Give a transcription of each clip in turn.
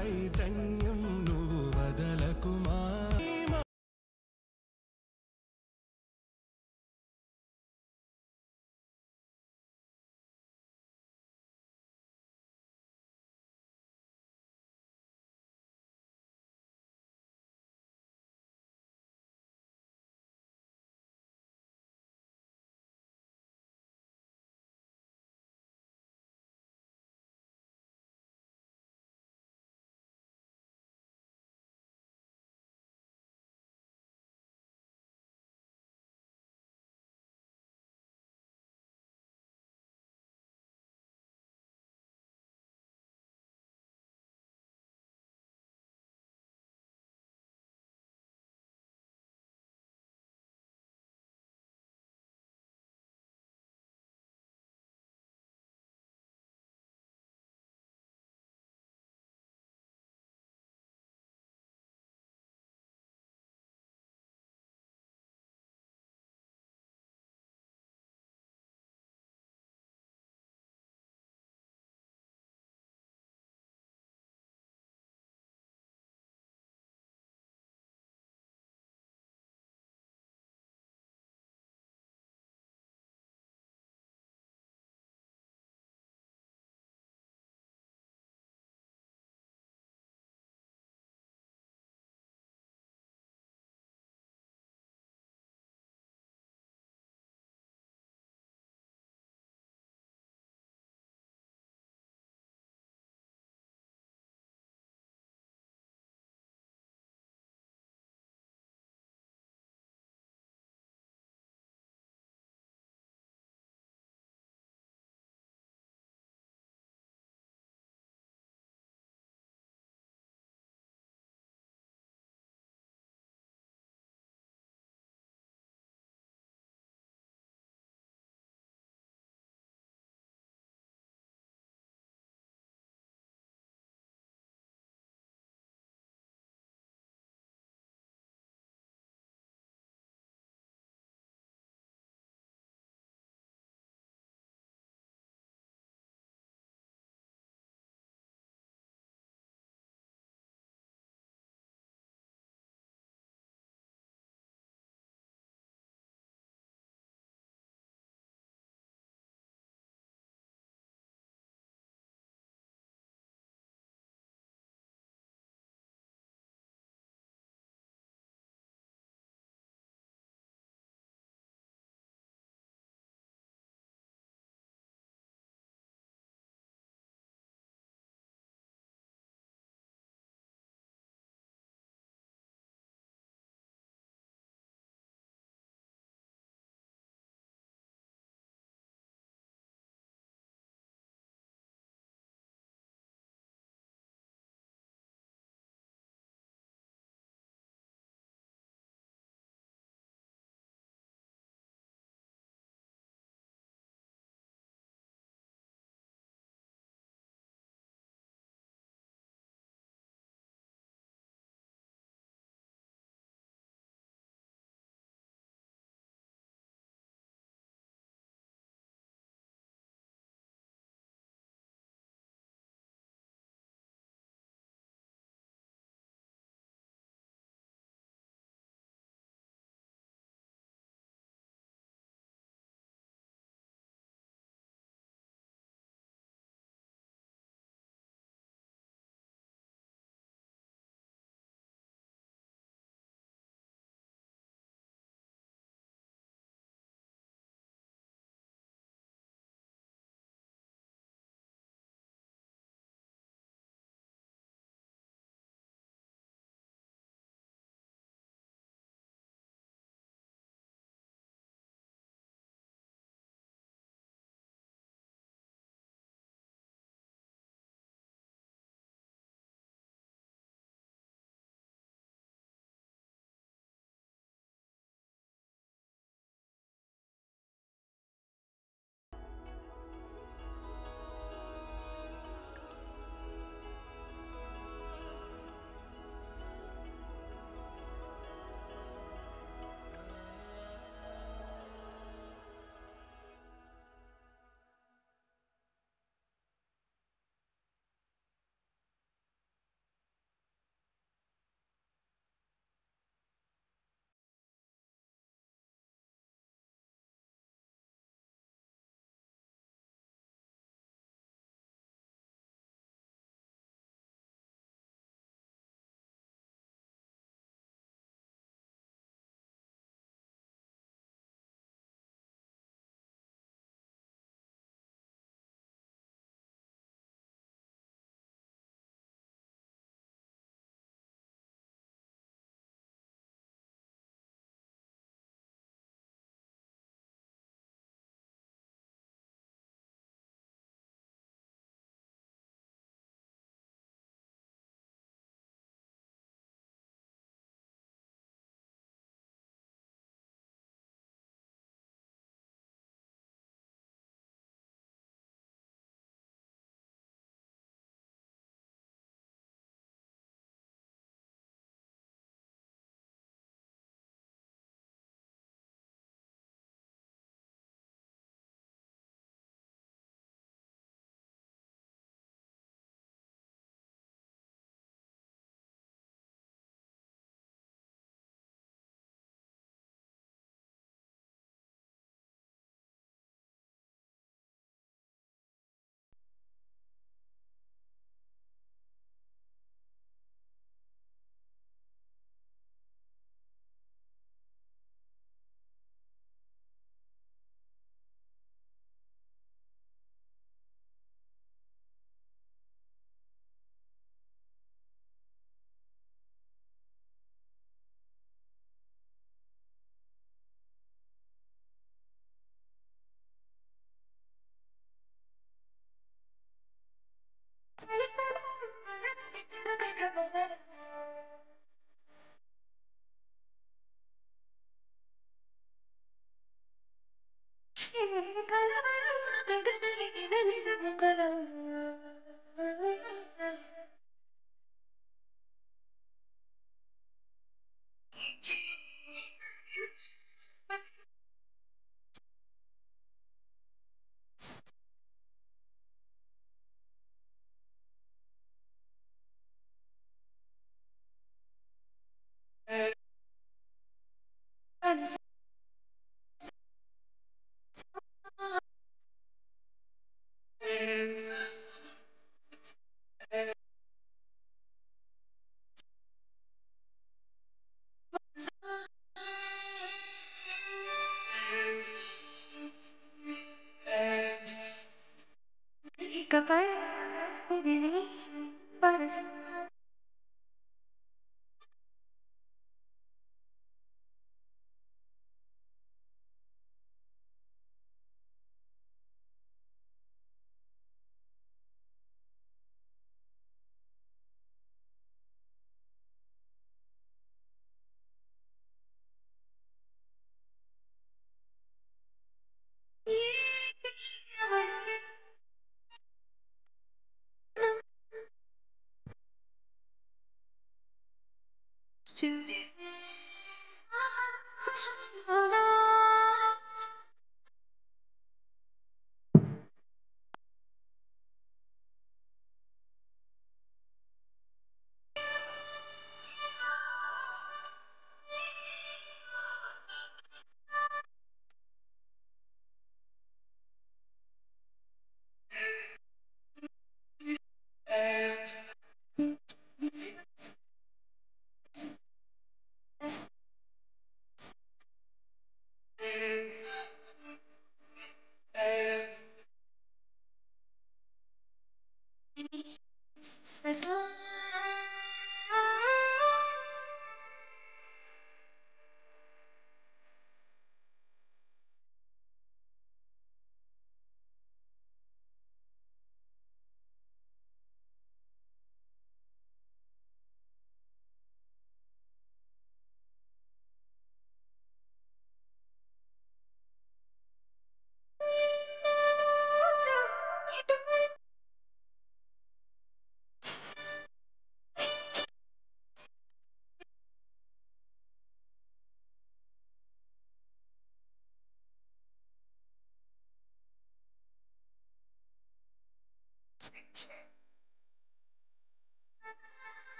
చైతన్యం నువ్వు వదలకుమా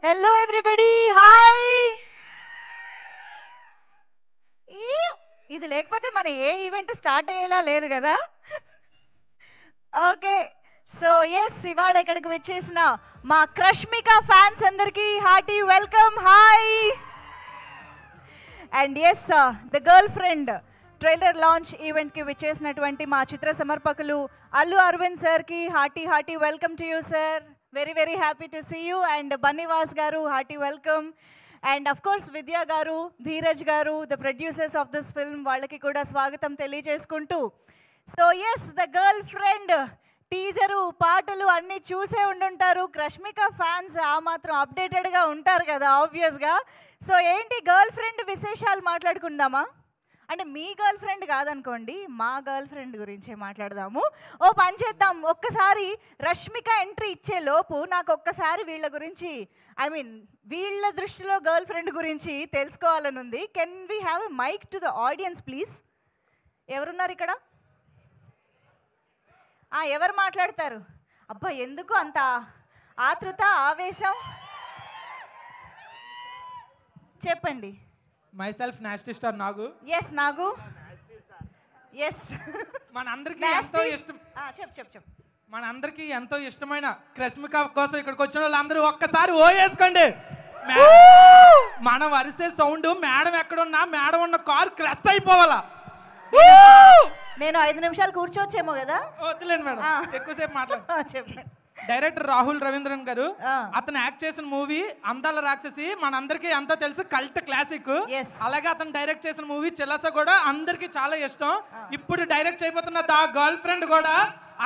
hello everybody hi. ఇది లేకపోతే మన ఏ ఈవెంట్ స్టార్ట్ అయ్యేలా లేదు కదా. ఓకే, సో ఎస్, ఇవాళ ఇక్కడికి వచ్చేసిన మా క్రష్మిక ఫ్యాన్స్ అందరికీ hearty welcome. Hi. And yes, the girl friend trailer launch ఈవెంట్కి విచ్చేసినటువంటి మా చిత్ర సమర్పకులు అల్లు అరవింద్ సార్కి hearty welcome to you sir. Very very happy to see you. And Bunny Vas గారు hearty welcome. And of course Vidya గారు, ధీరజ్ గారు, the producers of this film, వాళ్ళకి కూడా స్వాగతం తెలియజేసుకుంటూ, so yes, the girl friend teaser, పాటలు అన్నీ చూసే ఉండుంటారు. క్రష్మిక ఫ్యాన్స్ ఆ మాత్రం అప్డేటెడ్గా ఉంటారు కదా ఆబ్వియస్గా. సో ఏంటి గర్ల్ ఫ్రెండ్ విశేషాలు మాట్లాడుకుందామా? అంటే మీ గర్ల్ ఫ్రెండ్ కాదనుకోండి, మా గర్ల్ ఫ్రెండ్ గురించే మాట్లాడదాము. ఓ పని చేద్దాం, ఒక్కసారి రష్మిక ఎంట్రీ ఇచ్చే లోపు నాకు ఒక్కసారి వీళ్ళ గురించి, ఐ మీన్ వీళ్ళ దృష్టిలో గర్ల్ ఫ్రెండ్ గురించి తెలుసుకోవాలని ఉంది. Can we have a mic to the audience please? ఎవరున్నారు ఇక్కడ? ఎవరు మాట్లాడతారు? అబ్బా, ఎందుకు అంత ఆతృత, ఆవేశం? చెప్పండి. మైసెల్ఫ్ నాస్టీ స్టార్ నాగు. ఎస్ నాగు. ఎస్, మనందరికీ ఎంతో ఇష్టం. చెప్పు. మనందరికీ ఎంతో ఇష్టమైన క్రష్మిక కోసం ఇక్కడికి వచ్చిన వాళ్ళందరూ ఒక్కసారి ఓ వేసుకోండి. మనం అరిసే సౌండ్ మేడం ఎక్కడున్నా మేడం ఉన్న కారు క్రష్ అయిపోవాలా. నేను 5 నిమిషాలు కూర్చోవచ్చేమో కదా. వద్దులేండి మేడం, ఎక్కువసేపు మాట్లాడు. చెప్పండి. డైరెక్టర్ రాహుల్ రవీంద్రన్ గారు ఆ. అతను యాక్ట్ చేసిన మూవీ అందాల రాక్షసి మనందరికీ అంతా తెలుసు, కల్ట్ క్లాసిక్. Yes. అలాగే అతను డైరెక్ట్ చేసిన మూవీ చిలస కూడా అందరికీ చాలా ఇష్టం. ఇప్పుడు డైరెక్ట్ చేయబోతున్న దా గర్ల్ ఫ్రెండ్ కూడా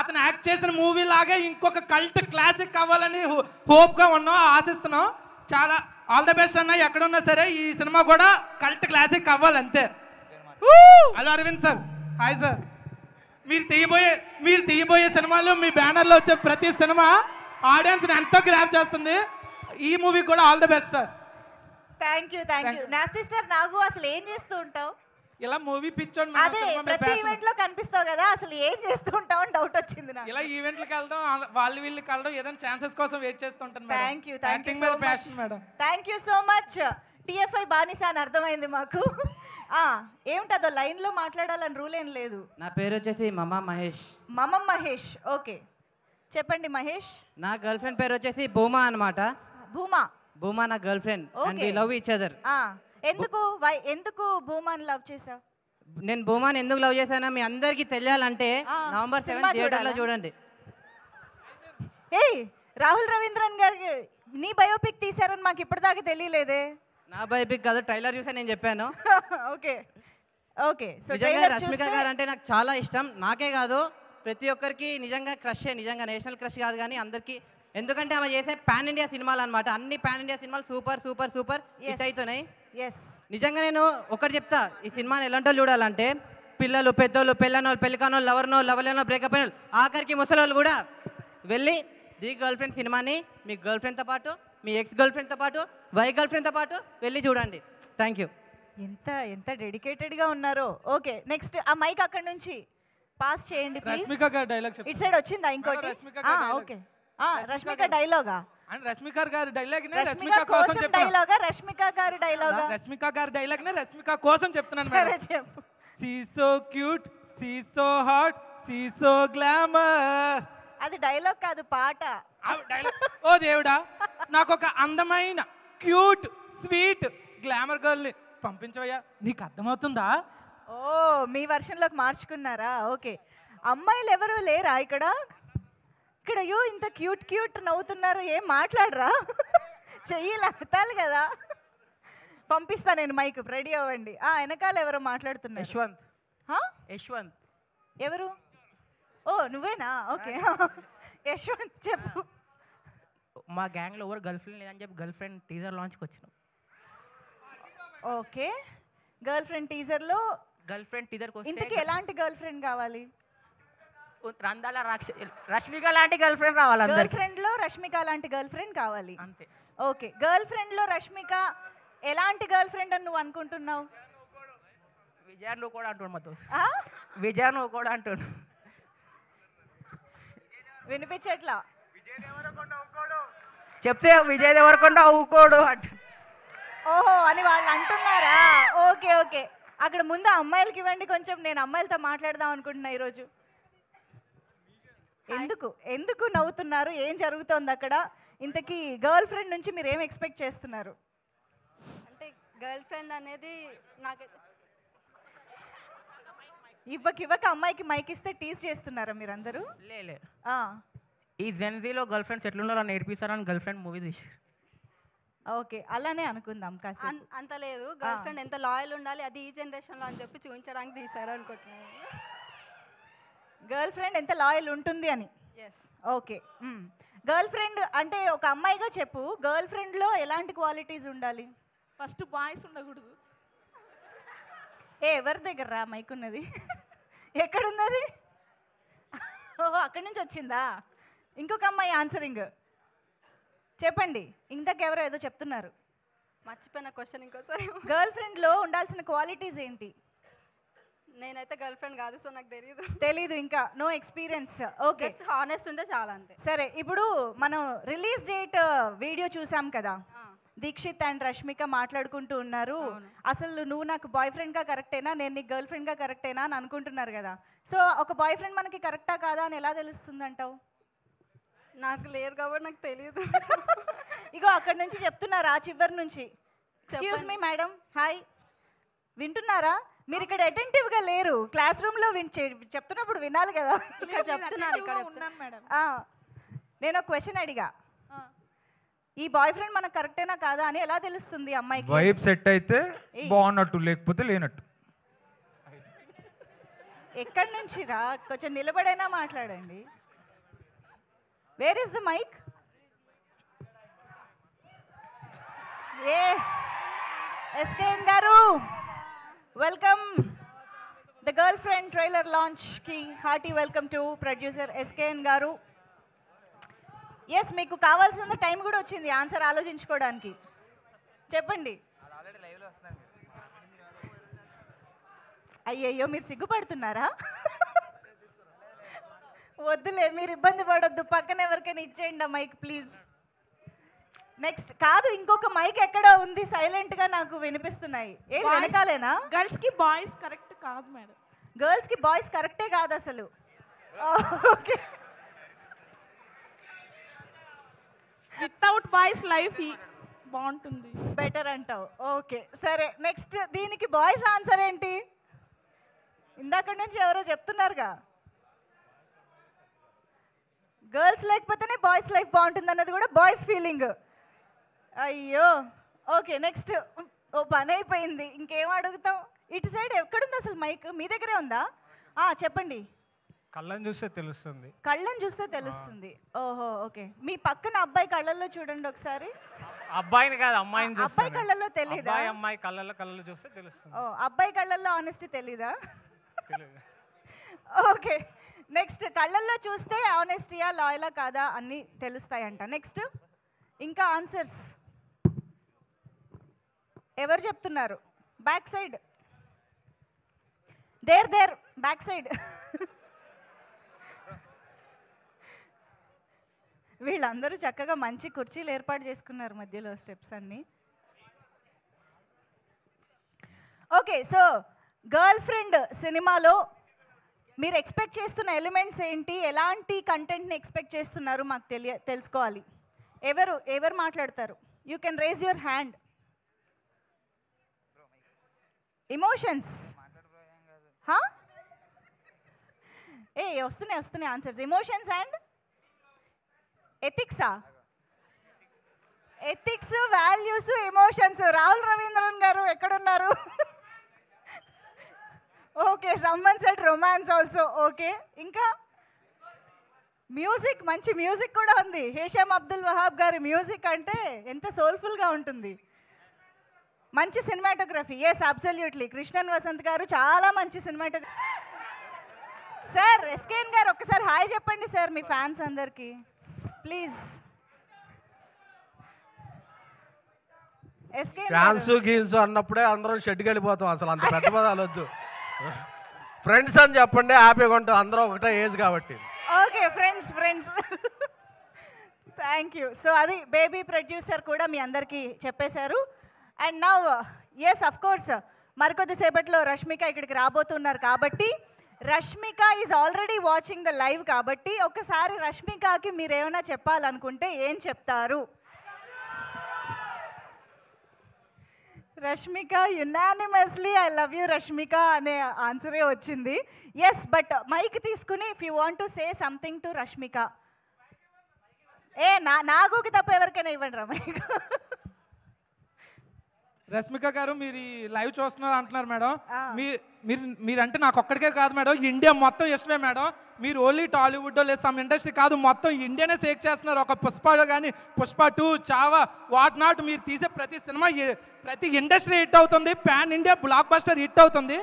అతను యాక్ట్ చేసిన మూవీ లాగే ఇంకొక కల్ట్ క్లాసిక్ అవ్వాలని హోప్ గా ఉన్నాం, ఆశిస్తున్నాం. చాలా ఆల్ ద బెస్ట్ అన్న, ఎక్కడున్నా సరే ఈ సినిమా కూడా కల్ట్ క్లాసిక్ అవ్వాలంతే. Hello Aravind sir, hi sir. మీరు తీయబోయే సినిమాలు, మీ బ్యానర్లో వచ్చే ప్రతి సినిమా ఆడియన్స్ ఎంతో గ్రాప్ చేస్తుంది. ఈ మూవీ కూడా all the best sir. Thank you nasty star Nagu. అసలు ఏం చేస్తూ ఉంటావు? ఇలా మూవీ పిచ్చోండి, అదే ప్రతి ఈవెంట్ లో కనిపిస్తావు కదా, అసలు ఏం చేస్తూ ఉంటావు అని డౌట్ వచ్చింది నాకు. ఇలా ఈవెంట్లకు వెళ్దాం, వాళ్ళు వీళ్ళకి వెళ్ళడం, ఏదైనా ఛాన్సెస్ కోసం వెయిట్ చేస్తుంటాను. Thank you madam. Thank you so much. TFI బానిస అని అర్థమైంది మాకు. ఏమిటదో లైన్ లో మాట్లాడాలని రూల్ ఏం లేదు. నా పేరు వచ్చేసి మమా మహేష్. మహేష్, ఓకే చెప్పండి మహేష్. నా గర్ల్ ఫ్రెండ్ పేరు వచ్చేసి భూమా అన్నమాట. భూమా నా girlfriend and we love each other. ఎందుకు భూమాని లవ్ చేసావు? నేను భూమాని ఎందుకు లవ్ చేశానో మీ అందరికీ తెలియాలంటే నవంబర్ 7 థియేటర్లో చూడండి. ఏయ్ రాహుల్ రవీంద్రన్ గారికి నీ బయోపిక్ తీశారని మాకు ఇప్పటిదాకా తెలియలేదే. నా బయోపిక్ కాదు, ట్రైలర్ చూసా నేను చెప్పాను. ఓకే సో నిజంగా రష్మిక గారు అంటే నాకు చాలా ఇష్టం. నాకే కాదు ప్రతి ఒక్కరికి నిజంగా క్రష్, నిజంగా నేషనల్ క్రష్ కాదు కానీ అందరికీ. ఎందుకంటే ఆమె చేసే పాన్ ఇండియా సినిమాలు అనమాట. అన్ని పాన్ ఇండియా సినిమాలు సూపర్ సూపర్ సూపర్ హిట్ అవుతున్నాయి. నిజంగా నేను ఒకటి చెప్తా, ఈ సినిమాని ఎలాంటో చూడాలంటే పిల్లలు, పెద్దోళ్ళు, పెళ్ళనోళ్ళు, పెళ్ళికానోళ్ళు, లవర్నో, లవలేనో, బ్రేకప్ అయిన ఆఖరికి ముసలోళ్ళు కూడా వెళ్ళి ది గర్ల్ ఫ్రెండ్ సినిమాని మీ గర్ల్ ఫ్రెండ్తో పాటు, మీ ఎక్స్ గర్ల్ ఫ్రెండ్తో పాటు, వై గర్ల్ ఫ్రెండ్తో పాటు వెళ్ళి చూడండి. Thank you. ఎంత డెడికేటెడ్గా ఉన్నారో. ఓకే నెక్స్ట్ ఆ మైక్ అక్కడ నుంచి పాస్ చేయండి ప్లీజ్. రష్మిక గారి డైలాగ్ ఇట్ సైడ్ వచ్చిందా ఇంకోటి? ఓకే రష్మిక డైలాగా? రష్మిక గారి డైలాగ్ రష్మిక కోసం డైలాగా? రష్మిక గారి డైలాగా? రష్మిక గారి డైలాగ్ నే రష్మిక కోసం చెప్తున్నాను మేడం. చెప్పు. See so cute, see so hot, see so glamour. అది డైలాగ్ కాదు, పాట. ఓ దేవుడా, నాకు ఒక అందమైన క్యూట్ స్వీట్ గ్లామర్ గర్ల్ ని పంపించవయ్యా. నీకు అర్థమవుతుందా? ఓ మీ వర్షన్లోకి మార్చుకున్నారా? ఓకే అమ్మాయిలు ఎవరు లేరా ఇక్కడ? అయ్యో ఇంత క్యూట్ నవ్వుతున్నారు, ఏం మాట్లాడరా? చెయ్యి లాగుతాలి కదా. పంపిస్తా నేను మైక్, రెడీ అవ్వండి. వెనకాల ఎవరో మాట్లాడుతున్నారు. యశ్వంత్. ఎవరు? ఓ నువ్వేనా? ఓకే యశ్వంత్ చెప్పు. మా గ్యాంగ్లో ఎవరు గర్ల్ ఫ్రెండ్ లేదని చెప్పి గర్ల్ ఫ్రెండ్ టీజర్ లాంచ్కి వచ్చినాం. ఓకే గర్ల్ ఫ్రెండ్ టీజర్లో గర్ల్ ఫ్రెండ్ టీజర్కి ఇంతకీ ఎలాంటి గర్ల్ ఫ్రెండ్ కావాలి? రందాల రష్మిక లాంటి గర్ల్ ఫ్రెండ్ రావాలి. గర్ల్ ఫ్రెండ్ లో రష్మిక లాంటి గర్ల్ ఫ్రెండ్ కావాలి అంతే. ఓకే గర్ల్ ఫ్రెండ్ లో రష్మిక ఎలాంటి గర్ల్ ఫ్రెండ్ అని నువ్వు అనుకుంటున్నావు? విజయ నువ్వు కూడా అంటున్నావు మాతో. విజయ నువ్వు కూడా అంటున్నావు. వినిపించట్లా? చెప్తే విజయ్ దేవరకొండ ఊకోడు అంట. ఓహో అని వాళ్ళు అంటున్నారా? ఓకే అక్కడ ముందు అమ్మాయిలకి ఇవ్వండి కొంచెం, నేను అమ్మాయిలతో మాట్లాడదాం అనుకుంటున్నా ఈరోజు. ఎందుకు నవ్వుతున్నారు? ఏం జరుగుతోంది అక్కడ? ఇంతకీ గర్ల్ ఫ్రెండ్ నుంచి మీరు ఏం ఎక్స్పెక్ట్ చేస్తున్నారు? అంటే గర్ల్ ఫ్రెండ్ అనేది నాకు ఇవ్వక అమ్మాయికి మైక్ ఇస్తే టీజ్ చేస్తున్నారా మీరందరూ? లే ఈ జెన్జీలో గర్ల్ ఫ్రెండ్స్ ఎట్లున్నారో నేర్పిస్తారని గర్ల్ ఫ్రెండ్ మూవీ తీసి. ఓకే అలానే అనుకుందాం కాసేపు. అంత లేదు, గర్ల్ ఫ్రెండ్ ఎంత లాయల్ ఉండాలి అది ఈ జనరేషన్లో అని చెప్పి చూపించడానికి తీసారు అనుకుంటున్నాను. గర్ల్ ఫ్రెండ్ ఎంత లాయల్ ఉంటుంది అని. ఎస్ ఓకే గర్ల్ ఫ్రెండ్ అంటే ఒక అమ్మాయిగా చెప్పు, గర్ల్ ఫ్రెండ్లో ఎలాంటి క్వాలిటీస్ ఉండాలి? ఫస్ట్ బాయ్స్ ఉండకూడదు. ఎవరి దగ్గర రా మైక్ ఉన్నది? ఎక్కడున్నది? ఓహో అక్కడి నుంచి వచ్చిందా? ఇంకొక అమ్మాయి ఆన్సరింగ్ చెప్పండి. ఇంతకెవరో ఏదో చెప్తున్నారు, మర్చిపోయిన క్వశ్చన్ ఇంకోసారి. గర్ల్ ఫ్రెండ్లో ఉండాల్సిన క్వాలిటీస్ ఏంటి? నేనైతే గర్ల్ ఫ్రెండ్ కాదు, సో నాకు తెలీదు, ఇంకా నో ఎక్స్పీరియన్స్. ఓకే హానెస్ట్ ఉంటే చాలా అంతే. సరే ఇప్పుడు మనం రిలీజ్ డేట్ వీడియో చూసాం కదా, దీక్షిత్ అండ్ రష్మిక మాట్లాడుకుంటూ ఉన్నారు. అసలు నువ్వు నాకు బాయ్ ఫ్రెండ్గా కరెక్టేనా, నేను నీకు గర్ల్ ఫ్రెండ్గా కరెక్టేనా అని అనుకుంటున్నారు కదా. సో ఒక బాయ్ ఫ్రెండ్ మనకి కరెక్టా కాదా అని ఎలా తెలుస్తుంది అంటావు? నాకు లేరు కాబట్టి నాకు తెలియదు. ఇగో అక్కడ నుంచి చెప్తున్నారు, ఆ చివరి నుంచి. ఎక్స్క్యూజ్ మీ మేడం, హాయ్, వింటున్నారా? మీరు ఇక్కడ అటెంటివ్గా లేరు, క్లాస్ రూమ్లో చెప్తున్నప్పుడు వినాలి కదా. నేను ఒక క్వశ్చన్ అడిగా, ఆ, ఈ బాయ్ ఫ్రెండ్ మనకు కరెక్టేనా కాదా అని ఎలా తెలుస్తుంది అమ్మాయికి? వైబ్ సెట్ అయితే బాగున్నట్టు, లేకపోతే లేనట్టు. ఎక్కడి నుంచి రా, కొంచెం నిలబడైనా మాట్లాడండి. Where is the mic? ఏ ఎస్కేఎన్ గారు, welcome the girl friend trailer లాంచ్కి hearty welcome to producer SKN గారు. ఎస్, మీకు కావాల్సిన టైం కూడా వచ్చింది ఆన్సర్ ఆలోచించుకోవడానికి. చెప్పండి. అయ్యయ్యో, మీరు సిగ్గుపడుతున్నారా? వద్దులే, మీరు ఇబ్బంది పడొద్దు, పక్కన ఎవరికైనా ఇచ్చేయండి ఆ మైక్ ప్లీజ్. నెక్స్ట్ కాదు, ఇంకొక మైక్ ఎక్కడో ఉంది, సైలెంట్గా నాకు వినిపిస్తున్నాయి. ఏది వెనకాలేనా? గర్ల్స్ కి బాయ్స్ కరెక్ట్ కాదు మేడం. గర్ల్స్కి బాయ్స్ కరెక్టే కాదు అసలు. ఓకే, వితౌట్ బాయ్స్ లైఫ్ బాగుంటుంది. బెటర్ అంటావు. ఓకే సరే, నెక్స్ట్ దీనికి బాయ్స్ ఆన్సర్ ఏంటి? ఇందాక నుంచి ఎవరో చెప్తున్నారుగా, గర్ల్స్ లేకపోతేనే బాయ్స్ లైఫ్ బాగుంటుంది అన్నది కూడా బాయ్స్ ఫీలింగ్. అయ్యో, ఓకే నెక్స్ట్. ఓ పని అయిపోయింది, ఇంకేం అడుగుతాం. ఇటు సైడ్ ఎక్కడుంది అసలు మైక్? మీ దగ్గరే ఉందా? చెప్పండి. కళ్ళని చూస్తే తెలుస్తుంది. కళ్ళని చూస్తే తెలుస్తుంది. ఓహో, ఓకే. మీ పక్కన అబ్బాయి కళ్ళల్లో చూడండి ఒకసారి. అబ్బాయిని కాదు, అమ్మాయిని అబ్బాయి కళ్ళల్లో తెలీదా? అమ్మాయి కళ్ళల్లో చూస్తే తెలుస్తుంది. ఓ, అబ్బాయి కళ్ళల్లో ఆనెస్టీ తెలీదా? ఓకే, నెక్స్ట్ కళ్ళల్లో చూస్తే ఆనెస్టీయా లాయలా కాదా అన్నీ తెలుస్తాయంట. నెక్స్ట్ ఇంకా ఆన్సర్స్ ఎవరు చెప్తున్నారు? Back side, there back side. వీళ్ళందరూ చక్కగా మంచి కుర్చీలు ఏర్పాటు చేసుకున్నారు మధ్యలో, స్టెప్స్ అన్నీ. ఓకే, సో గర్ల్ ఫ్రెండ్ సినిమాలో మీరు ఎక్స్పెక్ట్ చేస్తున్న ఎలిమెంట్స్ ఏంటి, ఎలాంటి కంటెంట్ని ఎక్స్పెక్ట్ చేస్తున్నారు మాకు తెలుసుకోవాలి. ఎవరు మాట్లాడతారు? You can raise your hand. Emotions వస్తున్నాయి ఆన్సర్స్. ఎమోషన్స్ అండ్ ఎథిక్సా? Ethics, values, emotions. Rahul Ravindran గారు ఎక్కడున్నారు? ఓకే, సమ్మన్ సెట్ రొమాన్స్ ఆల్సో. ఓకే, ఇంకా మ్యూజిక్, మంచి మ్యూజిక్ కూడా ఉంది. హేషామ్ అబ్దుల్ వహాబ్ గారి మ్యూజిక్ అంటే ఎంత సోల్ఫుల్గా ఉంటుంది. మంచి cinematography. Yes, absolutely. Krishnan Vasanth garu చాలా మంచి సినిమాటోగ్రఫీ. సార్ ఎస్కేఎన్ గారు ఒక్కసారి హాయ్ చెప్పండి సార్ మీ ఫ్యాన్స్ అందరికీ ప్లీజ్. ఫ్యాన్స్ గీన్స్ అన్నప్పుడే అందరం షెడ్కి వెళ్ళిపోతాం. అసలు అంత పెద్ద పదాలు వద్దు. ఫ్రెండ్స్ అని చెప్పండి, హ్యాపీగా ఉంటాం. అందరం ఒకటే ఏజ్ కాబట్టి. Okay, friends. Thank you. So అది బేబీ ప్రొడ్యూసర్ కూడా మీ అందరికీ చెప్పేశారు. And now yes of course మరికొద్దిసేపట్లో రష్మిక ఇక్కడికి రాబోతున్నారు కాబట్టి, Rashmika is already watching the live కాబట్టి ఒకసారి రష్మికకి మీరు ఏమైనా చెప్పాలనుకుంటే ఏం చెప్తారు? Rashmika unanimously I love you Rashmika అనే ఆన్సరే వచ్చింది. ఎస్, బట్ మైక్ తీసుకుని if you want to say something to Rashmika. నాగుకి తప్ప ఎవరికైనా ఇవ్వండి రా మైక్. రష్మిక గారు, మీరు ఈ లైవ్ చూస్తున్నారు అంటున్నారు మేడం. మీరంటే నాకు ఒక్కడికే కాదు మేడం, ఇండియా మొత్తం ఇష్టమే మేడం. మీరు ఓన్లీ టాలీవుడ్ లేదు సమ్ ఇండస్ట్రీ కాదు, మొత్తం ఇండియానే సేక్ చేస్తున్నారు. ఒక పుష్ప కానీ, పుష్ప 2, చావా, వాట్ నాట్, మీరు తీసే ప్రతి సినిమా ప్రతి ఇండస్ట్రీ హిట్ అవుతుంది. Pan India block buster hit అవుతుంది.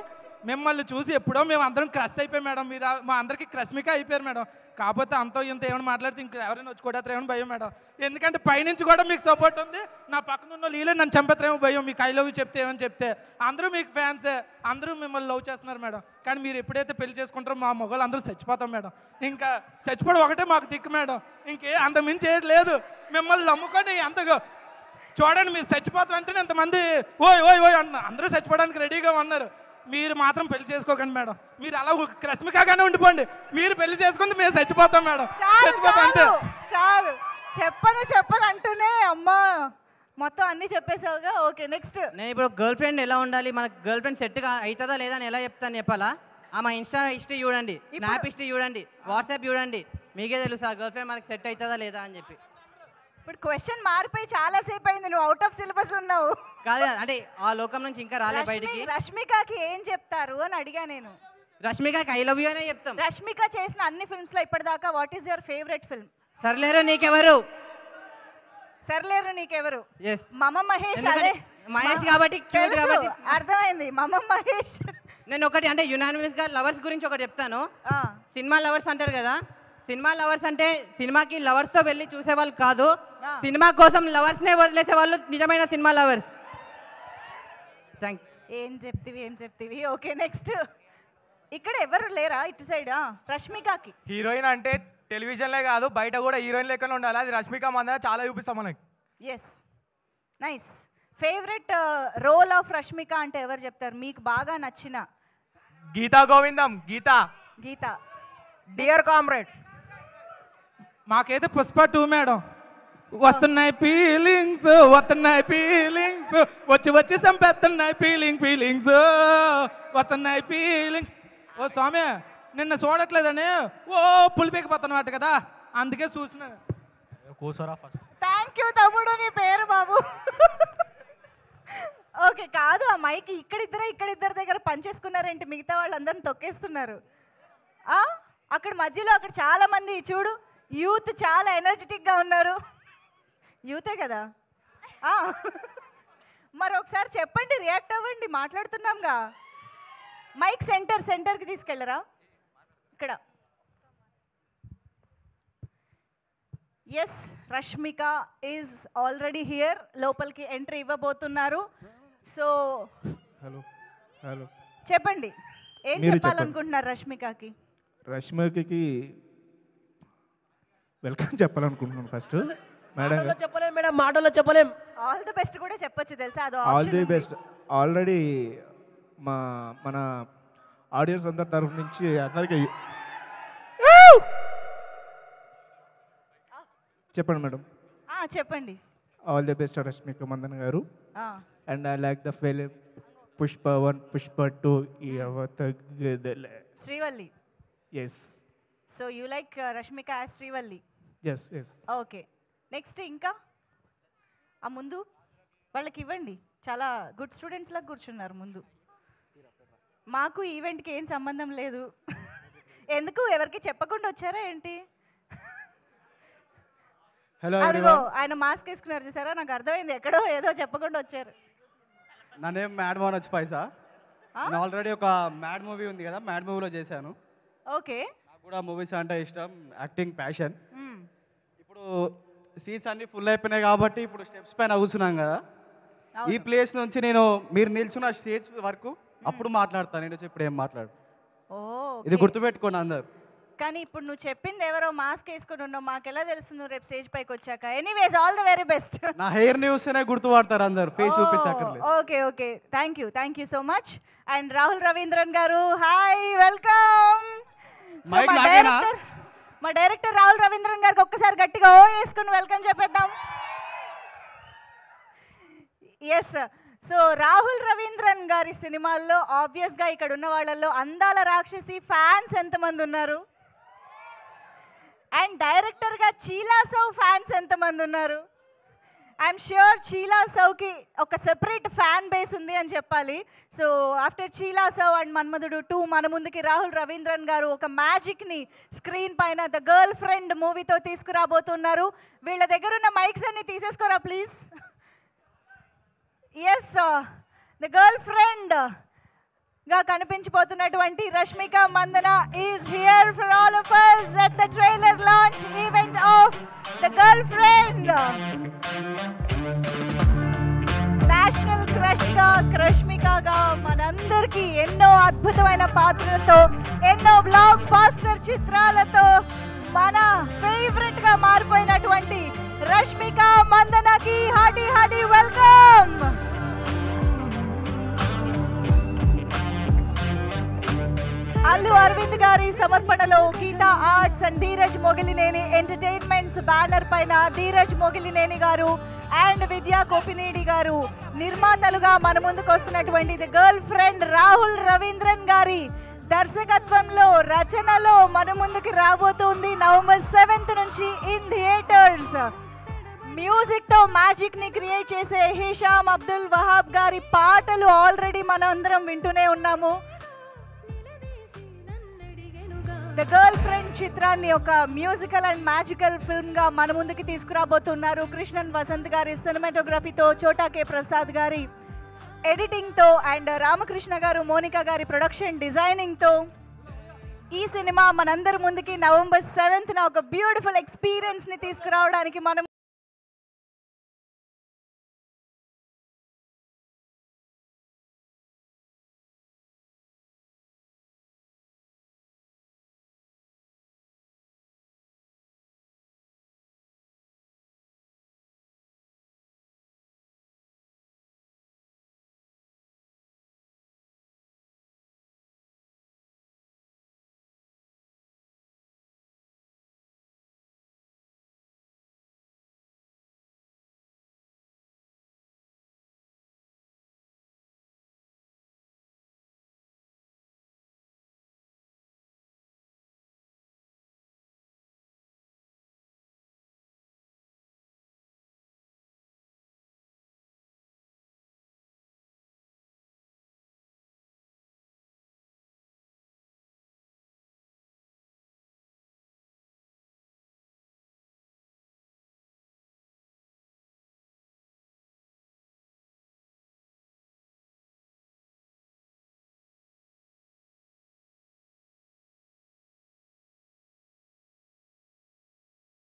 మిమ్మల్ని చూసి ఎప్పుడో మేము అందరం క్రష్ అయిపోయాం మేడం. మీరు మా అందరికీ క్రష్మిక అయిపోయారు మేడం. కాకపోతే అంతో ఇంత ఏమైనా మాట్లాడితే ఇంకా ఎవరైనా వచ్చి కొడతారేమో భయం మేడం. ఎందుకంటే పైనుంచి కూడా మీకు సపోర్ట్ ఉంది. నా పక్కన ఉన్న లీలే నన్ను చంపేతారేమో భయం. మీకు ఐ లవ్ యూ చెప్తే ఏమని చెప్తే అందరూ మీకు ఫ్యాన్సే, అందరూ మిమ్మల్ని లవ్ చేస్తున్నారు మేడం. కానీ మీరు ఎప్పుడైతే పెళ్లి చేసుకుంటారో మా మొగలు అందరూ చచ్చిపోతాం మేడం. ఇంకా చచ్చిపోవడం ఒకటే మాకు దిక్కు మేడం, ఇంకే అంత మించి ఏది లేదు. మిమ్మల్ని నమ్ముకొని అంతగా చూడండి, మీరు చచ్చిపోతాం అంటే ఇంతమంది ఓయ్ ఓయ్ ఓయ్ అన్నారు, అందరూ చచ్చిపోవడానికి రెడీగా ఉన్నారు. మీరు మాత్రం పెళ్లి చేసుకోకండి మేడం. మీరు అలా రష్మికగానే ఉండిపోండి. మీరు పెళ్లి చేసుకుంటే మేము చచ్చిపోతాం మేడం. చాలు చెప్పను అంటూనే అమ్మా మొత్తం అన్ని చెప్పేసావుగా. Okay, next. నేను ఇప్పుడు గర్ల్ ఫ్రెండ్ ఎలా ఉండాలి, మన గర్ల్ ఫ్రెండ్ సెట్ అవుతుందా లేదా అని ఎలా చెప్తాను చెప్పాలా? ఆమె ఇన్స్టా హిస్టరీ చూడండి, స్నాప్ హిస్టరీ చూడండి, వాట్సాప్ చూడండి, మీకే తెలుసు ఆ గర్ల్ ఫ్రెండ్ మనకి సెట్ అవుతుందా లేదా అని చెప్పి. ఇప్పుడు క్వశ్చన్ మారిపోయి చాలా సేపు అయింది, నువ్వు అవుట్ ఆఫ్ సిలబస్ ఉన్నావు. కాదు అంటే ఆ లోకం నుంచి ఇంకా రాలే బయటికి. రష్మికకి ఏం చెప్తారు అని అడిగా నేను. రష్మికకి ఐ లవ్ యూ అనే చెప్తాం. రష్మిక చేసిన అన్ని ఫిల్మ్స్ లో ఇప్పటిదాకా what is your favourite film? Sarileru Neekevvaru. Sarileru Neekevvaru. Yes. మమ మహేష్. ఎందుకంటే అదే మహేష్ కాబట్టి cute తెలుసు, కాబట్టి. అర్థమైంది మమ మహేష్. నేను ఒకటి అంటే యునానిమస్ గా లవర్స్ గురించి ఒకటి చెప్తాను. సినిమా లవర్స్ అంటారు కదా, సినిమా లవర్స్ అంటే సినిమాకి లవర్స్ తో వెళ్ళి చూసేవాళ్ళు కాదు, సినిమా కోసం లవర్స్ నే వదిలేసే వాళ్ళు నిజమైన సినిమా లవర్స్. ఏం చెప్తివి. Okay next. ఇక్కడ ఎవరు లేరా ఇటు సైడ్? రష్మికకి హీరోయిన్ అంటే టెలివిజన్లే కాదు బయట కూడా హీరోయిన్ లెక్కనే ఉండాలి. అది రష్మిక మందన చాలా చూపిస్తాం మనకి. Yes nice. Favourite role of Rashmika అంటే ఎవరు చెప్తారు మీకు బాగా నచ్చిన? గీతా గోవిందం. గీత. Dear comrade. మాకైతే పుష్ప 2 మేడం. వస్తున్నాయి ఫీలింగ్స్ వచ్చి సంపేస్తున్నాయి ఫీలింగ్స్ వస్తున్నాయి ఫీలింగ్స్. ఓ స్వామి నిన్న చూడట్లేదని ఓ పులిపేకపోతున్నమాట కదా, అందుకే చూసిన. కూర్చోరా ఫస్ట్. థ్యాంక్ యూ తమ్ముడు, నీ పేరు బాబు. ఓకే కాదు, ఆ మైక్ ఇక్కడిద్దరు దగ్గర పనిచేసుకున్నారేంటి? మిగతా వాళ్ళందరిని తొక్కేస్తున్నారు. అక్కడ మధ్యలో అక్కడ చాలా మంది చూడు, యూత్ చాలా ఎనర్జెటిక్గా ఉన్నారు. యూతే కదా. మరి ఒకసారి చెప్పండి, రియాక్ట్ అవ్వండి, మాట్లాడుతున్నాంగా. మైక్ సెంటర్కి తీసుకెళ్ళరా ఇక్కడ. Yes, Rashmika is already here. లోపలికి ఎంట్రీ ఇవ్వబోతున్నారు. సో హలో చెప్పండి, ఏం చెప్పాలనుకుంటున్నారు రష్మికకి? రష్మికకి వెల్కమ్ చెప్పాలనుకుంటున్నాను ఫస్ట్. మేడం మాటల్లో చెప్పలేం. ఆల్ ది బెస్ట్ కూడా చెప్పొచ్చు తెలుసా, అది ఆల్ ది బెస్ట్. ఆల్రెడీ మన ఆడియన్స్ అందరి తరఫు నుంచి అందరికీ చెప్పండి మేడం. చెప్పండి. All the best Rashmika Mandanna గారు. And I like the film Pushpa 1, Pushpa 2 Srivalli. Yes. So you like Rashmika as Srivalli. Yes. Okay next. ఇంకా ఆ ముందు వాళ్ళకి ఇవ్వండి, చాలా గుడ్ స్టూడెంట్స్ లాగా కూర్చున్నారు ముందు. మాకు ఈవెంట్కి ఏం సంబంధం లేదు. ఎందుకు ఎవరికి చెప్పకుండా వచ్చారా ఏంటి? హలో అదిగో ఆయన మాస్క్ వేసుకున్నారు చూసారా, నాకు అర్థమైంది ఎక్కడో ఏదో చెప్పకుండా వచ్చారు. నా నేమ్ మ్యాడ్ మనోజ్ పైసా. నేను ఆల్రెడీ ఒక మ్యాడ్ మూవీ ఉంది కదా, మ్యాడ్ మూవీలో చేశాను. ఓకే. నాకు కూడా మూవీస్ అంటే ఇష్టం, యాక్టింగ్ ప్యాషన్. ఇప్పుడు సీట్స్ అన్ని ఫుల్ అయిపోయినాయి కాబట్టి ఇప్పుడు స్టెప్స్ పైన కూర్చున్నాం కదా, ఈ ప్లేస్ నుంచి నేను మీరు నిల్చున్న స్టేజ్ వరకు అప్పుడు మాట్లాడతాను. నేను ఇప్పుడు ఏం మాట్లాడు, ఇది గుర్తుపెట్టుకోండి అందరు. కానీ ఇప్పుడు నువ్వు చెప్పింది ఎవరో మాస్క్ వేసుకుని ఉన్నావు, మాకెలా తెలుస్తుంది నువ్వు రేపు స్టేజ్ పైకి వచ్చాక? Anyways all the very best. నా హెయిర్ ని చూస్తేనే గుర్తుపడతారు అందరు, ఫేస్ చూపించక్కర్లేదు. Okay thank you so much. And Rahul Ravindran గారు, హాయ్, వెల్కమ్. మా డైరెక్టర్ రాహుల్ రవీంద్రన్ గారికి ఒక్కసారి గట్టిగా ఓ వేసుకుని వెల్కమ్ చెప్పేద్దాం. ఎస్. సో రాహుల్ రవీంద్రన్ గారి సినిమాల్లో ఆబ్వియస్గా ఇక్కడ ఉన్న వాళ్ళల్లో అందాల రాక్షసి ఫ్యాన్స్ ఎంతమంది ఉన్నారు? అండ్ డైరెక్టర్గా చీలా సౌ ఫ్యాన్స్ ఎంతమంది ఉన్నారు? ఐఎమ్ ష్యూర్ చీలా సౌకి ఒక సెపరేట్ ఫ్యాన్ బేస్ ఉంది అని చెప్పాలి. సో ఆఫ్టర్ చీలా సౌ అండ్ మన్మధుడు 2 మన ముందుకి రాహుల్ రవీంద్రన్ గారు ఒక మ్యాజిక్ని స్క్రీన్ పైన ద గర్ల్ ఫ్రెండ్ మూవీతో తీసుకురాబోతున్నారు. వీళ్ళ దగ్గర ఉన్న మైక్స్ అన్ని తీసేసుకోరా please. Yes, the girl friend గా కనిపించబోతున్నటువంటి Rashmika Mandanna is here for all of us at the trailer launch event of the girlfriend. National crush గా రష్మికగా మనందరికీ ఎన్నో అద్భుతమైన పాత్రలతో, ఎన్నో బ్లాక్ బాస్టర్ చిత్రాలతో మన ఫేవరెట్ గా మారిపోయినటువంటి రష్మిక మందనకి హార్టీ వెల్కమ్. అల్లు అరవింద్ గారి సమర్పణలో Geetha arts and Dheeraj Mogilineni entertainments banner పైన ధీరజ్ మొగిలినేని గారు అండ్ విద్యా కోపినేడి గారు నిర్మాతలుగా మన ముందుకు వస్తున్నటువంటి the girl friend Rahul Ravindran గారి దర్శకత్వంలో రచనలో మన ముందుకి రాబోతుంది నవంబర్ 7th నుంచి ఇన్ థియేటర్స్. మ్యూజిక్ తో మ్యాజిక్ ని క్రియేట్ చేసే హిషామ్ అబ్దుల్ వహాబ్ గారి పాటలు ఆల్రెడీ మనం అందరం వింటూనే ఉన్నాము. ద గర్ల్ ఫ్రెండ్ చిత్రాన్ని ఒక మ్యూజికల్ అండ్ మ్యాజికల్ ఫిల్మ్ గా మన ముందుకి తీసుకురాబోతున్నారు. కృష్ణన్ వసంత్ గారి సినిమాటోగ్రఫీతో, చోటా కే ప్రసాద్ గారి ఎడిటింగ్తో అండ్ రామకృష్ణ గారు, మోనికా గారి ప్రొడక్షన్ డిజైనింగ్తో ఈ సినిమా మనందరి ముందుకి నవంబర్ 7th ఒక బ్యూటిఫుల్ ఎక్స్పీరియన్స్ని తీసుకురావడానికి మనం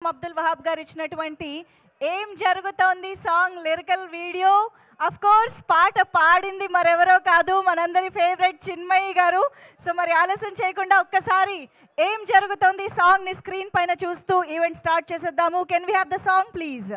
అబ్దుల్ వహాబ్ గారు ఇచ్చినటువంటి ఏం జరుగుతోంది song lyrical video. Of course పాట పాడింది మరెవరో కాదు, మనందరి ఫేవరెట్ చిన్మయి గారు. సో మరి ఆలస్యం చేయకుండా ఒక్కసారి ఏం జరుగుతోంది సాంగ్ ని స్క్రీన్ పైన చూస్తూ ఈవెంట్ స్టార్ట్ చేసేద్దాము. Can we have the song please?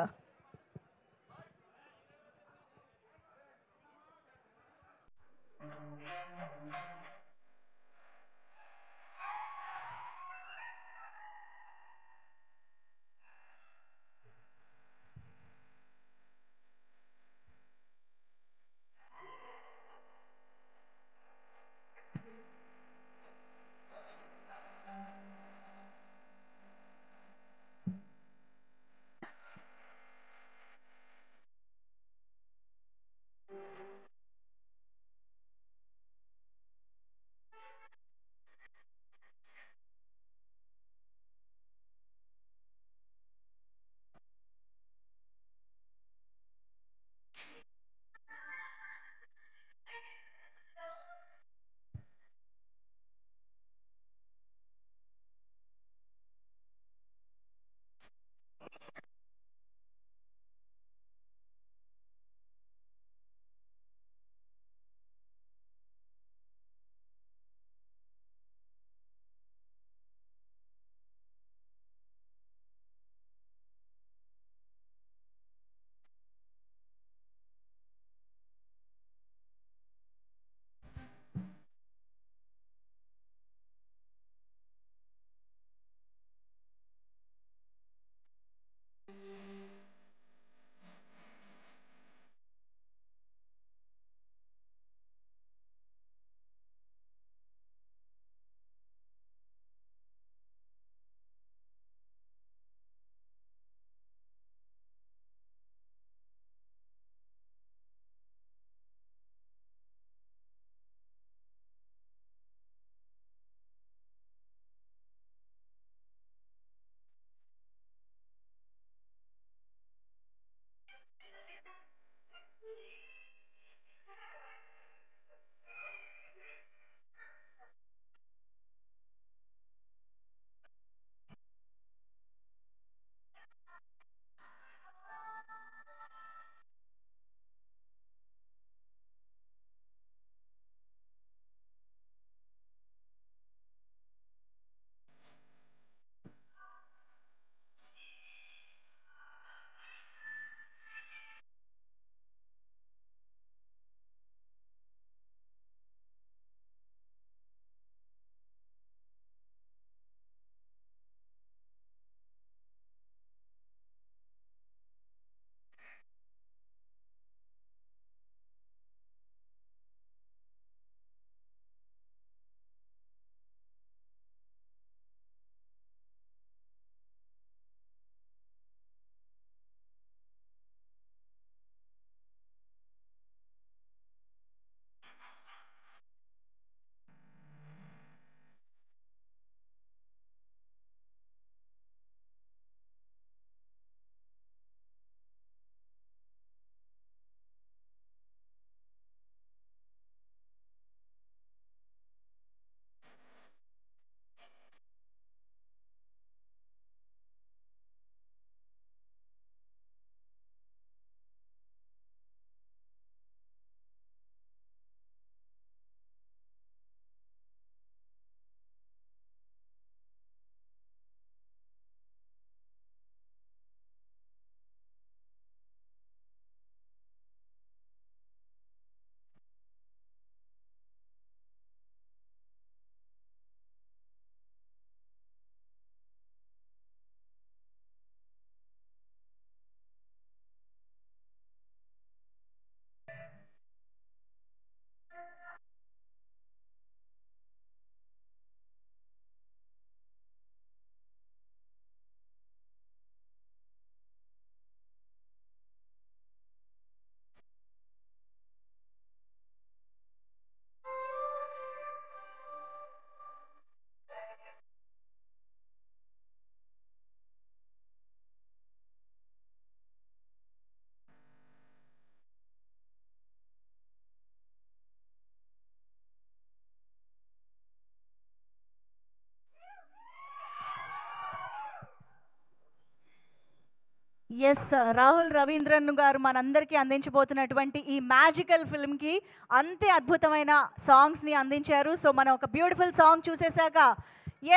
Yes, Rahul Ravindran గారు మనందరికీ అందించబోతున్నటువంటి ఈ మ్యాజికల్ ఫిల్మ్కి అంతే అద్భుతమైన సాంగ్స్ని అందించారు. సో మనం ఒక బ్యూటిఫుల్ సాంగ్ చూసేశాక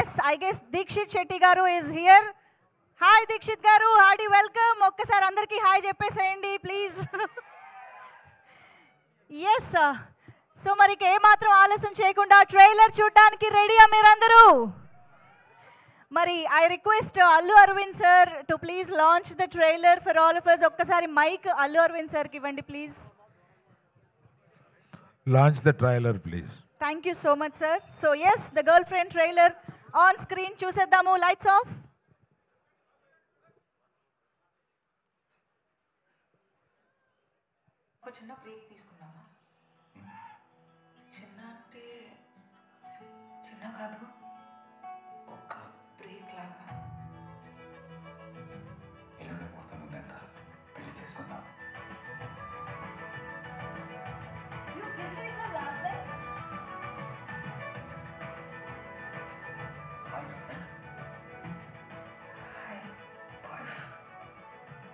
yes I guess Dikshit Shetty గారు ఈజ్ హియర్. హాయ్ దీక్షిత్ గారు, హార్డీ వెల్కమ్. ఒక్కసారి అందరికీ హాయ్ చెప్పేసేయండి ప్లీజ్. ఎస్, సో మరి ఏమాత్రం ఆలస్యం చేయకుండా ట్రైలర్ చూడడానికి రెడీయా మీరందరూ? మరి I request Allu Aravind sir to please launch the trailer for all of us. ఒక్కసారి మైక్ అల్లు అరవింద్ సార్కి ఇవ్వండి please. Launch the trailer, please. Thank you so much sir. So yes, the girl friend trailer on screen చూసేద్దాము. Lights off. ఒక చిన్న break తీసుకున్నామా? చిన్న అంటే చిన్న కాదు, ఒక బ్రేక్ లాగా. ఎల్లుండి ముహూర్తం ఉందంట, పెళ్లి చేసుకుందాం.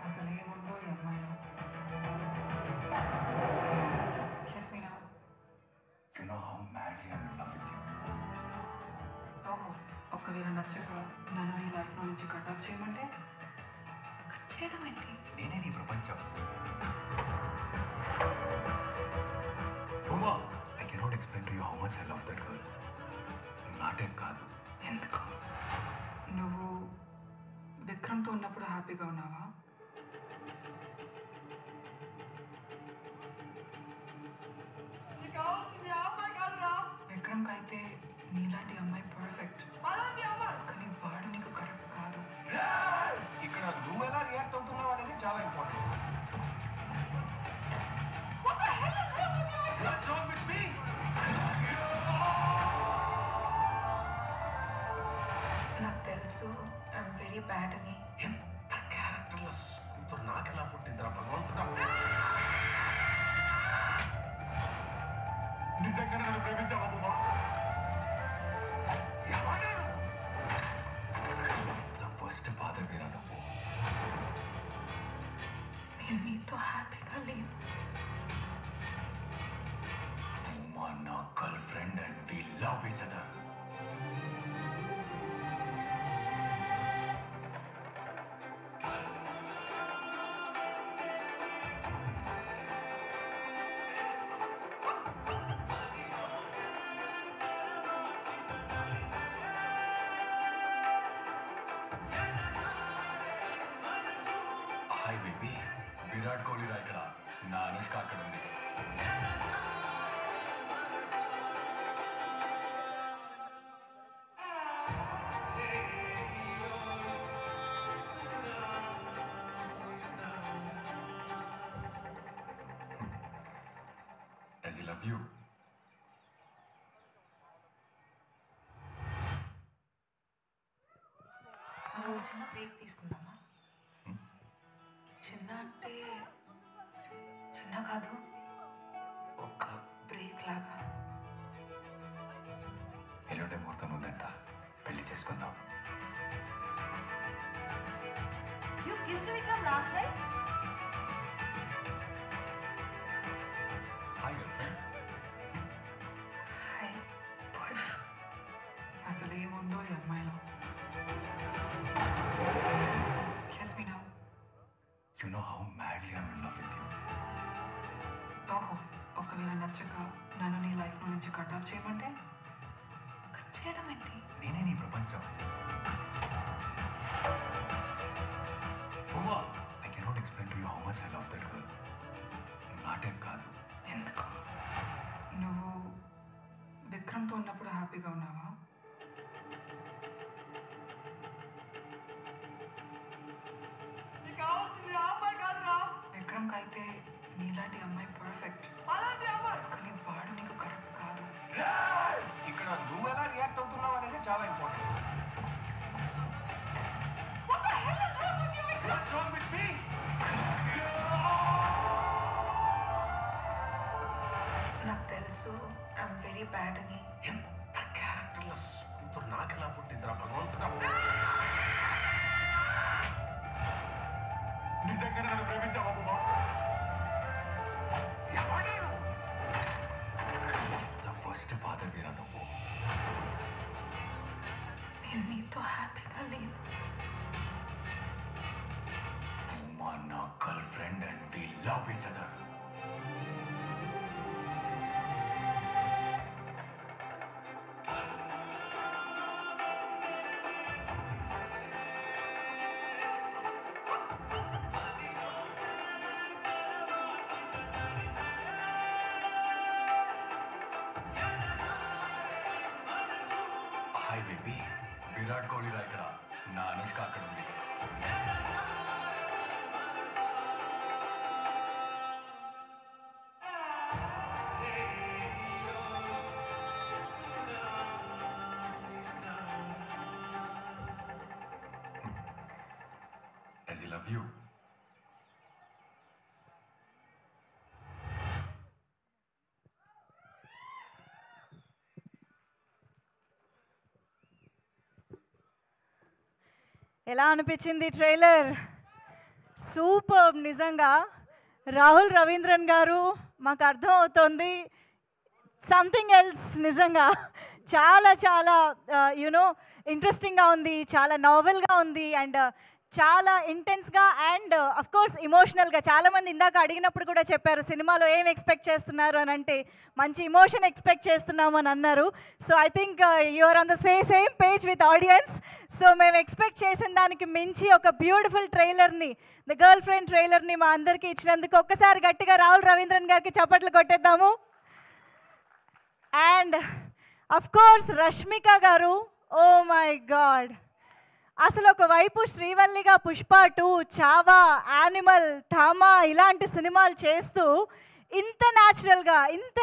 అసలు ఏముందో ఈ అమ్మాయిలో. Kiss me now. You know how madly I'm in love with you. ఓహో, ఒకవేళ నచ్చక నన్ను నీ లైఫ్లో నుంచి కట్ ఆఫ్ చేయమంటే? కట్ చేయడం ఏంటి? నేనే నీ ప్రపంచం. Uma, I cannot explain to you how much I love that girl. నాటేం కాదు. ఎందుకు? నువ్వు విక్రమ్తో ఉన్నప్పుడు హ్యాపీగా ఉన్నావా? విక్రమ్కి అయితే నీలాంటి అమ్మాయి పర్ఫెక్ట్, కానీ వాడు నీకు కరెక్ట్ కాదు. ఇక్కడ నువ్వు ఎలా రియాక్ట్ అవుతున్నావు అనేది చాలా ఇంపార్టెంట్. నాకు తెలుసు ఐఎమ్ వెరీ బ్యాడ్ అని. ఎంత క్యారెక్టర్లెస్ కూతురు నాకెలా పుట్టిందిరా భగవంతుడా. నిజంగా నన్ను ప్రేమించావా బాబా? ద ఫస్ట్ ఫాదర్ వేరా నువ్వు. నేను నీతో హ్యాపీగా లేను. ఉమా నా girlfriend and we love each other. Hi baby, Virat Kohli రా ఇక్కడ, నా అనుష్క అక్కడ ఉంది. Does he love you? మనం చిన్న బ్రేక్ తీసుకుందామా? చిన్న అంటే చిన్న కాదు, ఒక బ్రేక్ లాగా. ఎల్లుండి ముహూర్తం ఉందంట, పెళ్లి చేసుకుందాం. You kissed Vikram last night? Hi girlfriend. Hi boy. అసలు ఏముందో ఈ అమ్మాయిలో. Kiss me now. You know how madly I'm in love with you. ఓహో, ఒకవేళ నచ్చక నన్ను నీ లైఫ్లో నుంచి కట్ ఆఫ్ చేయమంటే? కట్ చేయడం ఏంటి? నేనే నీ ప్రపంచం. Uma, I cannot explain to you how much I love that girl. నాటేం కాదు. ఎందుకు? నువ్వు విక్రమ్తో ఉన్నప్పుడు హ్యాపీగా ఉన్నావా? విక్రమ్కి అయితే నీలాంటి అమ్మాయి పర్ఫెక్ట్, కానీ వాడు నీకు కరెక్ట్ కాదు. ఇక్కడ నువ్వు ఎలా రియాక్ట్ అవుతున్నావు అనేది చాలా ఇంపార్టెంట్. నాకు తెలుసు ఐఎమ్ వెరీ బ్యాడ్ అని. ఎంత క్యారెక్టర్లెస్ కూతురు నాకెలా పుట్టిందిరా భగవంతుడా. నిజంగా నన్ను ప్రేమించావా బాబా? ఫస్ట్ ఫాదర్ వీరా నువ్వు. నేను నీతో హ్యాపీగా లేను. నువ్వు నా girlfriend and we love each other. Hi baby, Virat Kohli దగ్గర నా అనుష్క అక్కడ ఉంది. As I love you. ఎలా అనిపించింది ట్రైలర్? సూపర్ నిజంగా. రాహుల్ రవీంద్రన్ గారు మాకు అర్థం అవుతోంది సంథింగ్ ఎల్స్. నిజంగా చాలా చాలా యునో ఇంట్రెస్టింగ్గా ఉంది, చాలా నావెల్గా ఉంది అండ్ చాలా ఇంటెన్స్గా అండ్ కోర్స్ ఇమోషనల్గా. చాలామంది ఇందాక అడిగినప్పుడు కూడా చెప్పారు సినిమాలో ఏం ఎక్స్పెక్ట్ చేస్తున్నారు అని అంటే మంచి ఇమోషన్ ఎక్స్పెక్ట్ చేస్తున్నాము అని అన్నారు. So I think you're on the same page with audience. So మేము ఎక్స్పెక్ట్ చేసిన దానికి మించి ఒక బ్యూటిఫుల్ ట్రైలర్ని, ద గర్ల్ ఫ్రెండ్ ట్రైలర్ని మా అందరికీ ఇచ్చినందుకు ఒక్కసారి గట్టిగా రాహుల్ రవీంద్రన్ గారికి చప్పట్లు కొట్టేద్దాము. అండ్ కోర్స్ రష్మిక గారు, ఓ మై గాడ్, అసలు ఒకవైపు శ్రీవల్లిగా పుష్ప 2, చావా, యానిమల్, థామా ఇలాంటి సినిమాలు చేస్తూ ఇంత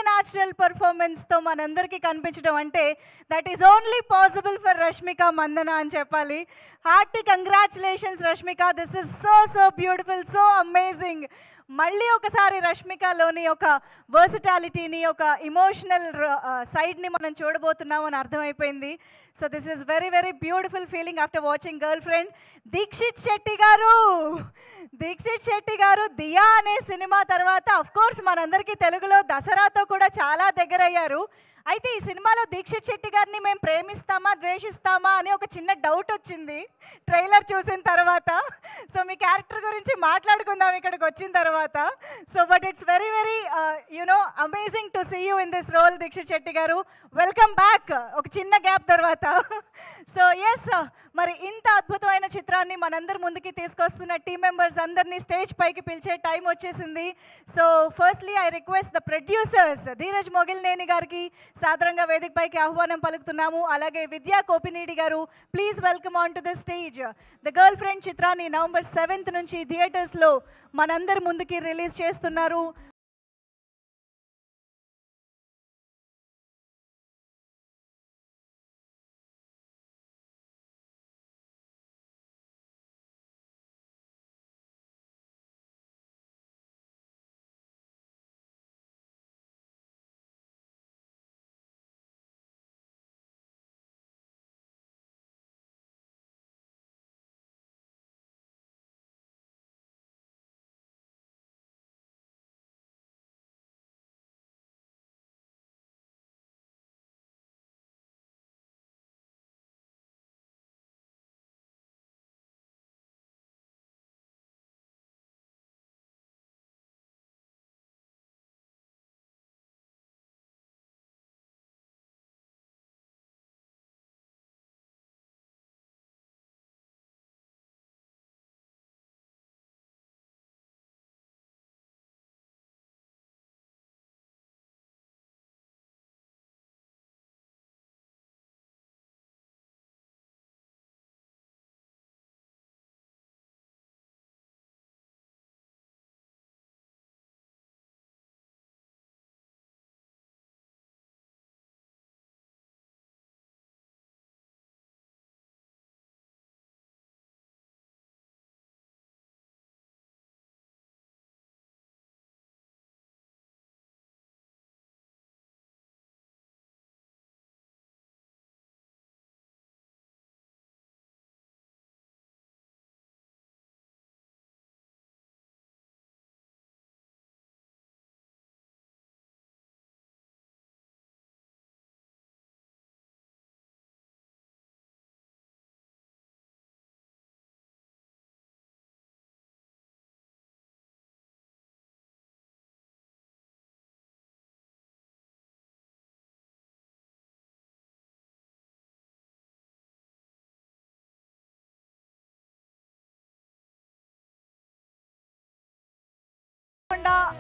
న్యాచురల్ పర్ఫార్మెన్స్తో మనందరికీ కనిపించడం అంటే that is only possible for Rashmika Mandanna అని చెప్పాలి. Hearty congratulations Rashmika, this is so beautiful, so amazing. మళ్ళీ ఒకసారి రష్మికలోని ఒక వర్సిటాలిటీని, ఒక ఇమోషనల్ సైడ్ని మనం చూడబోతున్నామని అర్థమైపోయింది. So this is very beautiful feeling after watching girlfriend. Dheekshith Shetty గారు దియా అనే సినిమా తర్వాత కోర్స్ మనందరికీ తెలుగులో దసరాతో కూడా చాలా దగ్గరయ్యారు. అయితే ఈ సినిమాలో దీక్షిత్ శెట్టి గారిని మేము ప్రేమిస్తామా ద్వేషిస్తామా అని ఒక చిన్న డౌట్ వచ్చింది ట్రైలర్ చూసిన తర్వాత. సో మీ క్యారెక్టర్ గురించి మాట్లాడుకుందాం ఇక్కడికి వచ్చిన తర్వాత. So but it's very you know amazing to see you in this role Dikshit Shetty గారు. వెల్కమ్ బ్యాక్ ఒక చిన్న గ్యాప్ తర్వాత. సో ఎస్, మరి ఇంత అద్భుతమైన చిత్రాన్ని మనందరి ముందుకి తీసుకొస్తున్న టీం మెంబర్స్ అందరినీ స్టేజ్ పైకి పిలిచే టైం వచ్చేసింది. So firstly I request the producers Dheeraj Mogilineni గారికి సాదరంగా వేదిక పైకి ఆహ్వానం పలుకుతున్నాము. అలాగే విద్యా కోపినీడి గారు, please welcome on to the stage. The girl friend చిత్రాన్ని November 7th నుంచి థియేటర్స్లో మనందరి ముందుకి రిలీజ్ చేస్తున్నారు.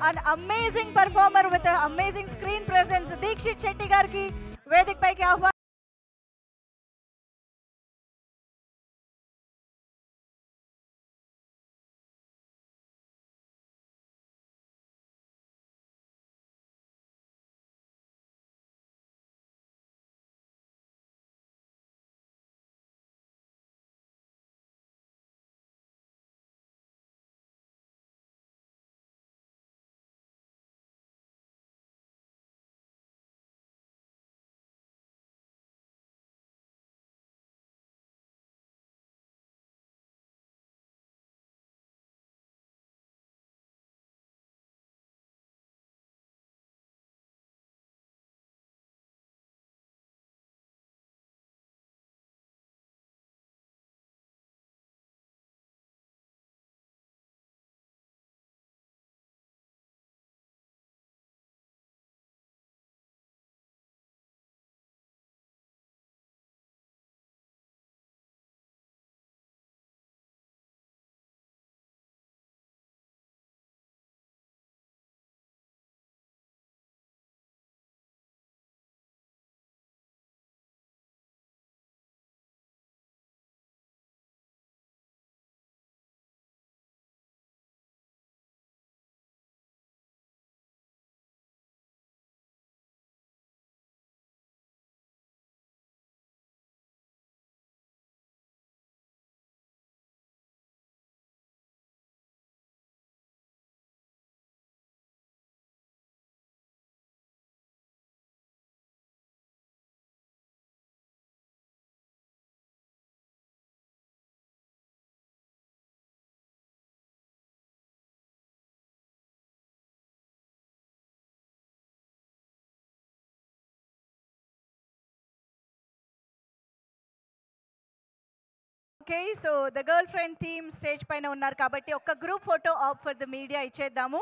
an amazing performer with an amazing screen presence, Deekshit Shetty గారికి వేదిక పైకి ఆహ్వానం. Okay, so the girl friend team stage పైన ఉన్నారు కాబట్టి ఒక group photo op for the media ఇచ్చేద్దాము.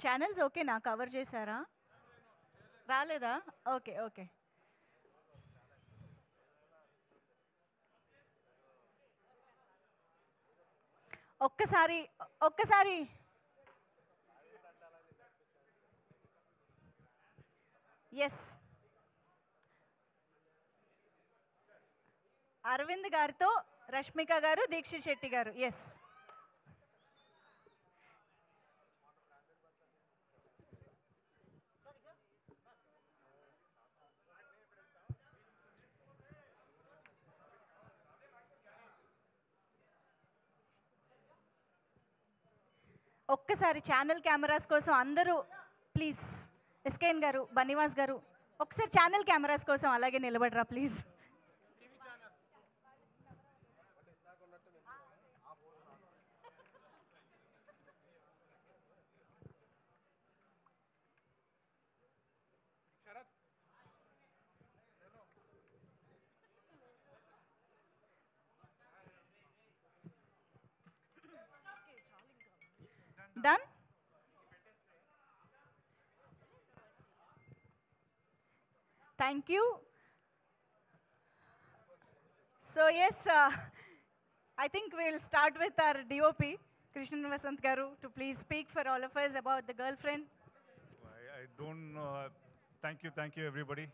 ఛానల్స్ ఓకేనా, కవర్ చేశారా? రాలేదా? Okay okay. ఒక్కసారి ఒక్కసారి ఎస్, అరవింద్ గారితో రష్మిక గారు, దీక్షిత్ శెట్టి గారు. ఎస్, ఒక్కసారి ఛానల్ కెమెరాస్ కోసం అందరూ ప్లీజ్, ఎస్కేఎన్ గారు, బన్నివాస్ గారు, ఒకసారి ఛానల్ కెమెరాస్ కోసం అలాగే నిలబడరా please. Done? Thank you. So yes, I think we'll start with our DOP, Krishnan Vasant Garu, to please speak for all of us about The Girlfriend. I don't know. Thank you everybody.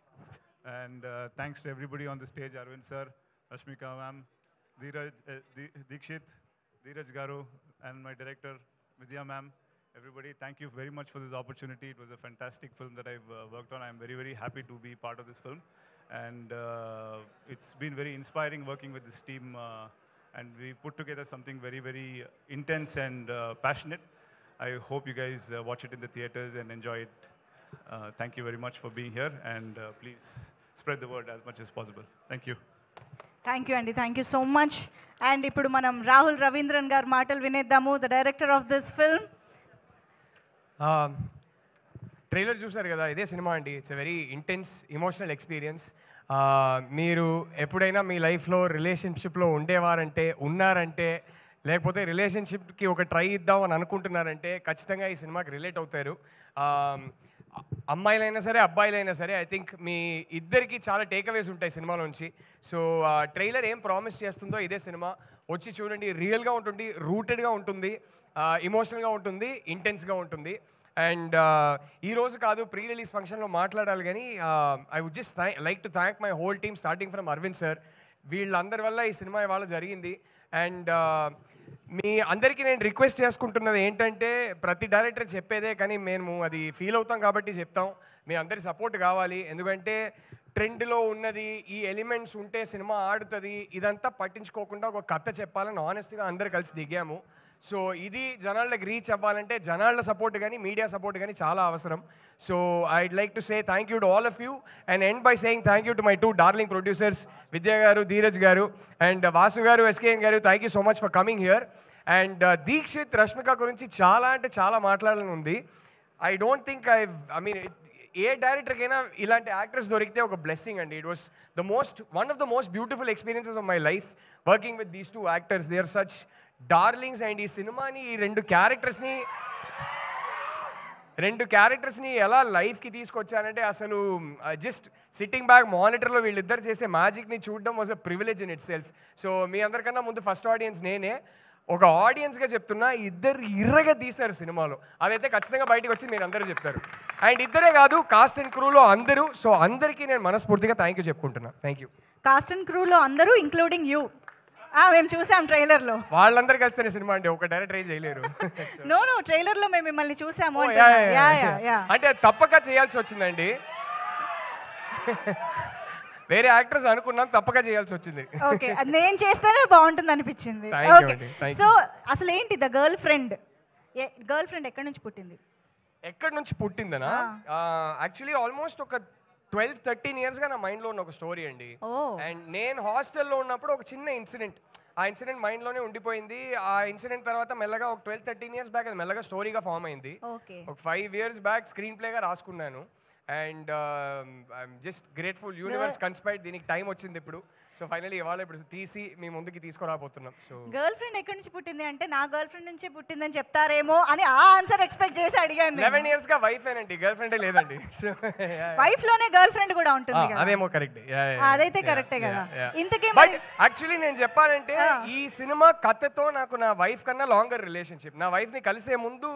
And thanks to everybody on the stage, Arvind sir, Rashmika ma'am, Dikshit, Dheeraj Garu, and my director, Vidya ma'am. Everybody, thank you very much for this opportunity. It was a fantastic film that I've worked on. I'm very, very happy to be part of this film. And it's been very inspiring working with this team. And we put together something very, very intense and passionate. I hope you guys watch it in the theaters and enjoy it. Thank you very much for being here. And please spread the word as much as possible. Thank you. Thank you, Andy. Thank you so much. And ఇప్పుడు మనం రాహుల్ రవీంద్రన్ గారి మాటలు వినేద్దాము, the director of this film. Trailer చూసారు కదా, ఇదే cinema అండి. It's a very intense emotional experience. మీరు ఎప్పుడైనా మీ లైఫ్లో రిలేషన్షిప్లో ఉండేవారంటే, ఉన్నారంటే, లేకపోతే రిలేషన్షిప్కి ఒక ట్రై ఇద్దాం అని అనుకుంటున్నారంటే ఖచ్చితంగా ఈ సినిమాకి రిలేట్ అవుతారు. అమ్మాయిలైనా సరే అబ్బాయిలైనా సరే ఐ థింక్ మీ ఇద్దరికి చాలా టేక్అవేస్ ఉంటాయి సినిమాలోంచి. సో ట్రైలర్ ఏం ప్రామిస్ చేస్తుందో ఇదే సినిమా. వచ్చి చూడండి, రియల్గా ఉంటుంది, రూటెడ్గా ఉంటుంది, ఇమోషనల్గా ఉంటుంది, ఇంటెన్స్గా ఉంటుంది. అండ్ ఈరోజు కాదు, ప్రీ రిలీజ్ ఫంక్షన్లో మాట్లాడాలి కానీ I would just like to thank my whole team starting from Aravind sir. వీళ్ళందరి వల్ల ఈ సినిమా ఇవాళ జరిగింది. అండ్ మీ అందరికీ నేను రిక్వెస్ట్ చేసుకుంటున్నది ఏంటంటే, ప్రతి డైరెక్టర్ చెప్పేదే కానీ మేము అది ఫీల్ అవుతాం కాబట్టి చెప్తాం, మీ అందరి సపోర్ట్ కావాలి. ఎందుకంటే ట్రెండ్లో ఉన్నది ఈ ఎలిమెంట్స్ ఉంటే సినిమా ఆడుతుంది, ఇదంతా పట్టించుకోకుండా ఒక కథ చెప్పాలని ఆనెస్ట్గా అందరు కలిసి దిగాము. సో ఇది జనాలకు రీచ్ అవ్వాలంటే జనాల సపోర్ట్ కానీ మీడియా సపోర్ట్ కానీ చాలా అవసరం. So I'd like to say thank you to all of you and end by saying thank you to my 2 darling producers, Vidya గారు, ధీరజ్ గారు అండ్ వాసు గారు, ఎస్కేఎన్ గారు. Thank you so much for coming here. And Dheekshith, Rashmika గురించి చాలా అంటే చాలా మాట్లాడాలని ఉంది. I don't think I mean a డైరెక్టర్కైనా ఇలాంటి యాక్టర్స్ దొరికితే ఒక బ్లెస్సింగ్ అండి. It was one of the most beautiful experiences of my life working with these 2 actors. They are such darlings. And ఈ సినిమాని ఈ రెండు క్యారెక్టర్స్ని ఎలా లైఫ్కి తీసుకొచ్చానంటే అసలు జస్ట్ సిట్టింగ్ బ్యాక్ మానిటర్లో వీళ్ళిద్దరు చేసే మ్యాజిక్ని చూడడం was a privilege in itself. So మీ అందరికన్నా ముందు ఫస్ట్ ఆడియన్స్ నేనే. ఒక ఆడియన్స్గా చెప్తున్నా, ఇద్దరు ఇర్రగా తీశారు సినిమాలో. అదైతే ఖచ్చితంగా బయటకు వచ్చి మీరు అందరూ చెప్తారు. అండ్ ఇద్దరే కాదు, కాస్ట్ అండ్ క్రూలో అందరూ. సో అందరికీ నేను మనస్ఫూర్తిగా థ్యాంక్ యూ చెప్పుకుంటున్నా. Thank you. కాస్ట్ అండ్ క్రూలో అందరూ ఇంక్లూడింగ్ యూ. మేము చూసాం ట్రైలర్లో. వాళ్ళందరూ కలిస్తేనే సినిమా అండి, ఒక డైరెక్టర్ ఏం చేయలేరు. నో ట్రైలర్లో మేము మిమ్మల్ని చూసాము. అంటే తప్పక చేయాల్సి వచ్చిందండి. వేరే యాక్టర్స్ అనుకున్నాం, తప్పక చేయాల్సి వచ్చింది. ఓకే, నేను చేస్తేనే బాగుంటుంది అనిపించింది. సో అసలు ఏంటి ద గర్ల్ ఫ్రెండ్ ఎక్కడి నుంచి పుట్టింది? ఎక్కడి నుంచి పుట్టిందనా? యాక్చువల్లీ ఆల్మోస్ట్ ఒక 12-13 ఇయర్స్గా నా మైండ్లో ఉన్న ఒక స్టోరీ అండి. అండ్ నేను హాస్టల్లో ఉన్నప్పుడు ఒక చిన్న ఇన్సిడెంట్, ఆ ఇన్సిడెంట్ మైండ్లోనే ఉండిపోయింది. ఆ ఇన్సిడెంట్ తర్వాత మెల్లగా ఒక 12-13 ఇయర్స్ బ్యాక్ అది మెల్లగా స్టోరీగా ఫామ్ అయింది. ఒక 5 ఇయర్స్ బ్యాక్ స్క్రీన్ ప్లేగా రాసుకున్నాను. And I'm just grateful, universe కన్స్పైర్డ్, దీనికి టైం వచ్చింది ఇప్పుడు. సో ఫైనలీ ఇవాళ ఇప్పుడు తీసి మీ ముందుకి తీసుకురాబోతున్నాం. సో గర్ల్ ఫ్రెండ్ ఎక్కడి నుంచి పుట్టింది అంటే నా గర్ల్ ఫ్రెండ్ నుంచే పుట్టిందని చెప్తారేమో అని ఆ ఆన్సర్ ఎక్స్పెక్ట్ చేసి అడిగాను. 11 ఇయర్స్ గా వైఫ్ ఏనండి, గర్ల్ ఫ్రెండే లేదండి. వైఫ్ లోనే గర్ల్ ఫ్రెండ్ కూడా ఉంటుంది కదా. అదేమో కరెక్ట్, అదైతే కరెక్టే కదా. ఇంతకీ బట్ యాక్చువల్లీ నేను చెప్పాలంటే ఈ సినిమా కథతో నాకు నా వైఫ్ కన్నా లాంగర్ రిలేషన్షిప్. నా వైఫ్ ని కలిసే ముందు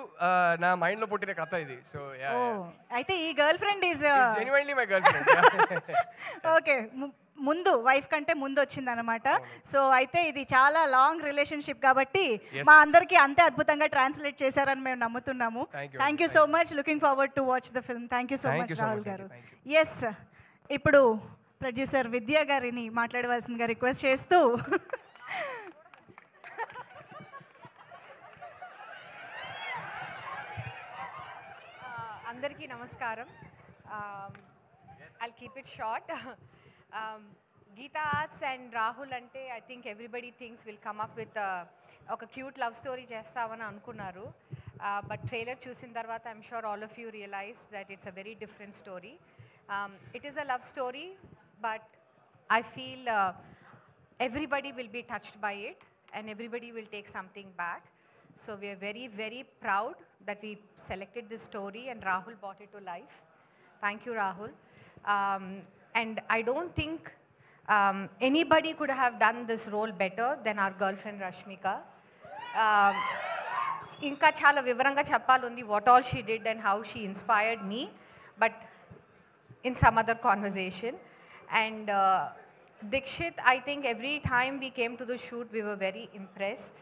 నా మైండ్ లో పుట్టిన కథ ఇది. సో అయితే ఈ girl friend is genuinely my girl friend. Okay, ముందు వైఫ్ కంటే ముందు వచ్చింది అనమాట. సో అయితే ఇది చాలా లాంగ్ రిలేషన్షిప్ కాబట్టి మా అందరికి అంతే అద్భుతంగా ట్రాన్స్లేట్ చేశారని మేము నమ్ముతున్నాము. Thank you so much, looking forward to watch the film. Thank you so much Rahul గారు. ఎస్, ఇప్పుడు ప్రొడ్యూసర్ విద్యా గారిని మాట్లాడవలసిందిగా రిక్వెస్ట్ చేస్తూ అందరికీ నమస్కారం. I'll keep it short. Geeta Arts and Rahul ante I think everybody thinks will come up with a cute love story చేస్తామని అనుకున్నారు. But trailer చూసిన తర్వాత I'm sure all of you realized that it's a very different story. It is a love story, but I feel everybody will be touched by it and everybody will take something back. So we are very, very proud that we selected this story and Rahul brought it to life. Thank you, Rahul. And I don't think anybody could have done this role better than our girlfriend Rashmika. ఇంకా చాలా వివరంగా చెప్పాలి what all she did and how she inspired me, but in some other conversation. And Dikshit, I think every time we came to the shoot, we were very impressed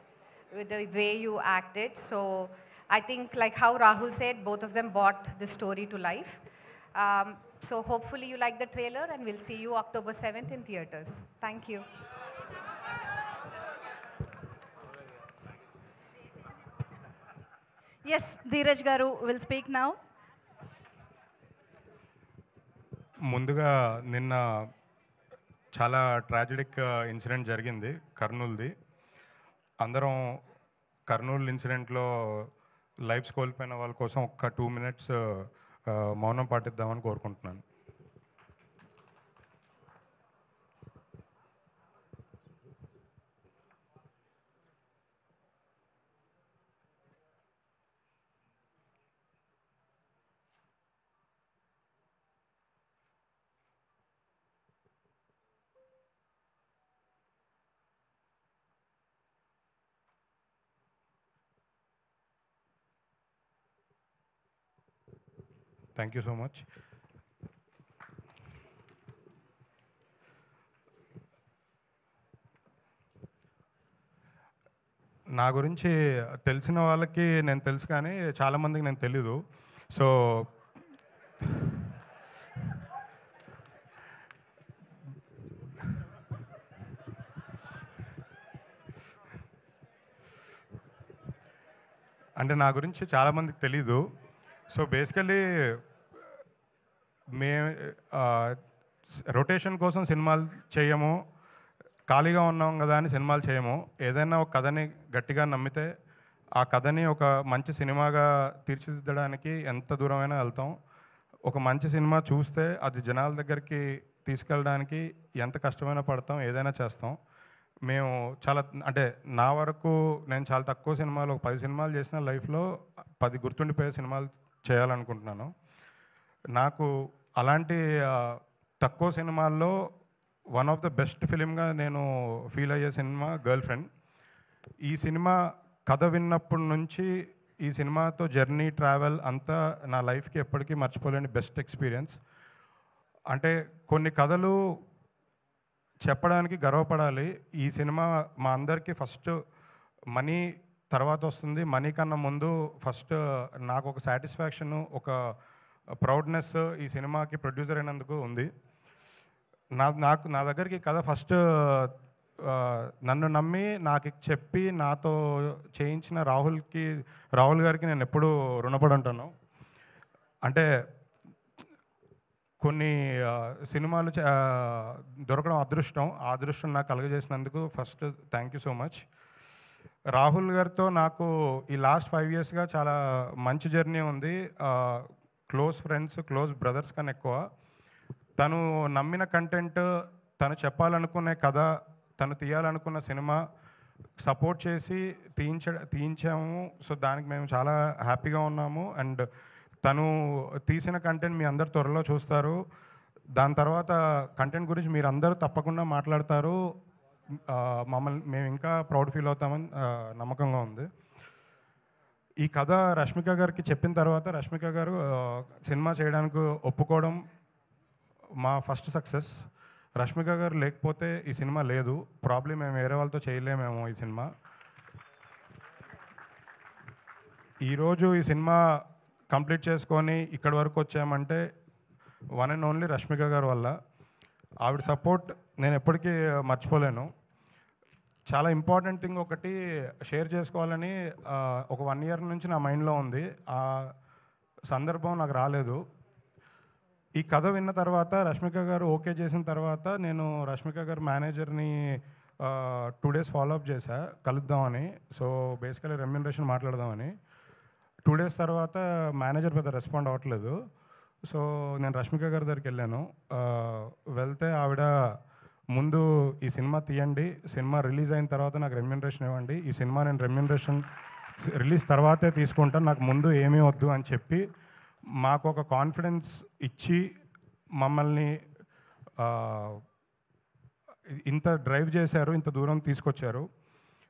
with the way you acted. So I think, like how Rahul said, both of them brought the story to life. So hopefully you like the trailer, and we'll see you October 7th in theaters. Thank you. Yes, Dheeraj garu will speak now. ముందుగా నిన్న చాలా ట్రాజిడిక్ incident జరిగింది కర్నూలుది. అందరం Kurnool ఇన్సిడెంట్లో lifes కోల్పోయిన వాళ్ళ కోసం ఒక్క 2 minutes మౌనం పాటిద్దామని కోరుకుంటున్నాను. Thank you so much. నా గురించి తెలిసిన వాళ్ళకి నేను తెలుసు, కానీ చాలామందికి నేను తెలీదు. సో అంటే నా గురించి చాలామందికి తెలీదు. సో బేసికలీ రొటేషన్ కోసం సినిమాలు చేయము, ఖాళీగా ఉన్నాం కదా అని సినిమాలు చేయము. ఏదైనా ఒక కథని గట్టిగా నమ్మితే ఆ కథని ఒక మంచి సినిమాగా తీర్చిదిద్దడానికి ఎంత దూరమైనా వెళ్తాం. ఒక మంచి సినిమా చూస్తే అది జనాల దగ్గరికి తీసుకెళ్ళడానికి ఎంత కష్టమైనా పడతాం, ఏదైనా చేస్తాం. మేము చాలా అంటే నా వరకు నేను చాలా తక్కువ సినిమాలు, ఒక 10 సినిమాలు చేసిన లైఫ్లో 10 గుర్తుండిపోయే సినిమాలు చేయాలనుకుంటున్నాను. నాకు అలాంటి తక్కువ సినిమాల్లో వన్ ఆఫ్ ద బెస్ట్ ఫిలింగా నేను ఫీల్ అయ్యే సినిమా గర్ల్ ఫ్రెండ్. ఈ సినిమా కథ విన్నప్పటి నుంచి ఈ సినిమాతో జర్నీ ట్రావెల్ అంతా నా లైఫ్కి ఎప్పటికీ మర్చిపోలేని బెస్ట్ ఎక్స్పీరియన్స్. అంటే కొన్ని కథలు చెప్పడానికి గర్వపడాలి. ఈ సినిమా మా అందరికీ ఫస్ట్ మనీ తర్వాత వస్తుంది. మనీ కన్నా ముందు ఫస్ట్ నాకు ఒక సాటిస్ఫాక్షను, ఒక ప్రౌడ్నెస్ ఈ సినిమాకి ప్రొడ్యూసర్ అయినందుకు ఉంది. నా దగ్గరికి కథ ఫస్ట్ నన్ను నమ్మి నాకు చెప్పి నాతో చేయించిన రాహుల్ గారికి నేను ఎప్పుడూ రుణపడి ఉంటాను. అంటే కొన్ని సినిమాలు దొరకడం అదృష్టం, ఆ అదృష్టం నాకు కలుగజేసినందుకు first thank you so much. Rahul గారితో నాకు ఈ లాస్ట్ 5 yearsగా చాలా మంచి జర్నీ ఉంది. క్లోజ్ ఫ్రెండ్స్, క్లోజ్ బ్రదర్స్ కన్నా ఎక్కువ. తను నమ్మిన కంటెంట్, తను చెప్పాలనుకునే కథ, తను తీయాలనుకున్న సినిమా సపోర్ట్ చేసి తీయించాము. సో దానికి మేము చాలా హ్యాపీగా ఉన్నాము. అండ్ తను తీసిన కంటెంట్ మీ అందరు త్వరలో చూస్తారు. దాని తర్వాత కంటెంట్ గురించి మీరు అందరూ తప్పకుండా మాట్లాడతారు. మేము ఇంకా ప్రౌడ్ ఫీల్ అవుతామని నమ్మకంగా ఉంది. ఈ కథ రష్మిక గారికి చెప్పిన తర్వాత రష్మిక గారు సినిమా చేయడానికి ఒప్పుకోవడం మా ఫస్ట్ సక్సెస్. రష్మిక గారు లేకపోతే ఈ సినిమా లేదు. ప్రాబ్లం మేము వేరే వాళ్ళతో చేయలేమేమో ఈ సినిమా. ఈరోజు ఈ సినిమా కంప్లీట్ చేసుకొని ఇక్కడి వరకు వచ్చామంటే వన్ అండ్ ఓన్లీ రష్మిక గారి వల్ల. ఆవిడ సపోర్ట్ నేను ఎప్పటికీ మర్చిపోలేను. చాలా ఇంపార్టెంట్ థింగ్ ఒకటి షేర్ చేసుకోవాలని ఒక 1 year నుంచి నా మైండ్లో ఉంది. ఆ సందర్భం నాకు రాలేదు. ఈ కథ విన్న తర్వాత రష్మిక గారు ఓకే చేసిన తర్వాత నేను రష్మిక గారు మేనేజర్ని 2 days ఫాలోఅప్ చేశా కలుద్దామని. సో బేసికలీ రెమ్యూనరేషన్ మాట్లాడదామని. 2 days తర్వాత మేనేజర్ పెద్ద రెస్పాండ్ అవ్వట్లేదు. సో నేను రష్మిక గారి దగ్గరికి వెళ్ళాను. వెళ్తే ఆవిడ ముందు ఈ సినిమా తీయండి, సినిమా రిలీజ్ అయిన తర్వాత నాకు రెమ్యూనరేషన్ ఇవ్వండి, ఈ సినిమా నేను రెమ్యూనరేషన్ రిలీజ్ తర్వాతే తీసుకుంటాను, నాకు ముందు ఏమీ వద్దు అని చెప్పి మాకు ఒక కాన్ఫిడెన్స్ ఇచ్చి మమ్మల్ని ఇంత డ్రైవ్ చేశారు, ఇంత దూరం తీసుకొచ్చారు.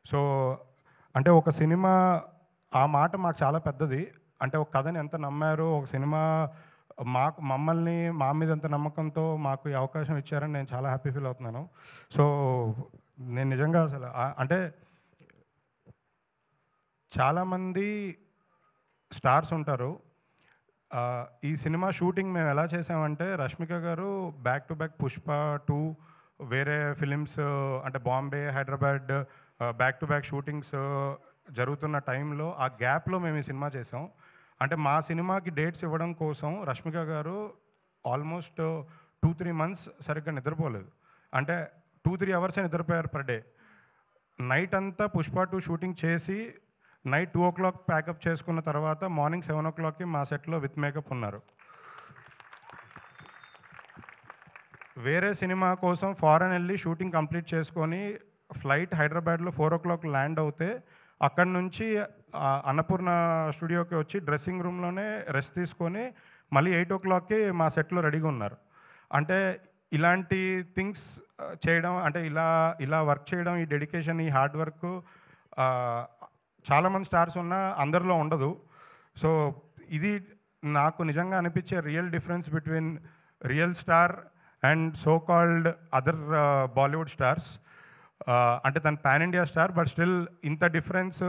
సో అంటే ఒక సినిమా ఆ మాట మాకు చాలా పెద్దది. అంటే ఒక కథని ఎంత నమ్మారు, ఒక సినిమా మమ్మల్ని మా మీద ఎంత నమ్మకంతో మాకు ఈ అవకాశం ఇచ్చారని నేను చాలా హ్యాపీ ఫీల్ అవుతున్నాను. సో నేను నిజంగా అసలు అంటే చాలామంది స్టార్స్ ఉంటారు. ఈ సినిమా షూటింగ్ మేము ఎలా చేసామంటే, రష్మిక గారు బ్యాక్ టు బ్యాక్ పుష్ప 2 వేరే ఫిలిమ్స్ అంటే Bombay, Hyderabad back to back shootings జరుగుతున్న టైంలో ఆ గ్యాప్లో మేము ఈ సినిమా చేసాం. అంటే మా సినిమాకి డేట్స్ ఇవ్వడం కోసం రష్మిక గారు ఆల్మోస్ట్ 2-3 మంత్స్ సరిగ్గా నిద్రపోలేదు. అంటే 2-3 అవర్సే నిద్రపోయారు పర్ డే. నైట్ అంతా పుష్ప 2 షూటింగ్ చేసి నైట్ 2 o'clock ప్యాకప్ చేసుకున్న తర్వాత మార్నింగ్ 7 o'clockకి మా సెట్లో విత్ మేకప్ ఉన్నారు. వేరే సినిమా కోసం ఫారెన్ వెళ్ళి షూటింగ్ కంప్లీట్ చేసుకొని ఫ్లైట్ హైదరాబాద్లో 4 o'clock ల్యాండ్ అవుతే అక్కడి నుంచి అన్నపూర్ణ స్టూడియోకి వచ్చి డ్రెస్సింగ్ రూమ్లోనే రెస్ట్ తీసుకొని మళ్ళీ 8 o'clockకి మా సెట్లో రెడీగా ఉన్నారు. అంటే ఇలాంటి థింగ్స్ చేయడం, అంటే ఇలా వర్క్ చేయడం, ఈ డెడికేషన్, ఈ హార్డ్ వర్క్ చాలామంది స్టార్స్ ఉన్నా అందరిలో ఉండదు. సో ఇది నాకు నిజంగా అనిపించే real difference between real star and so called other Bollywood stars. అంటే తను pan India star, but still ఇంత డిఫరెన్స్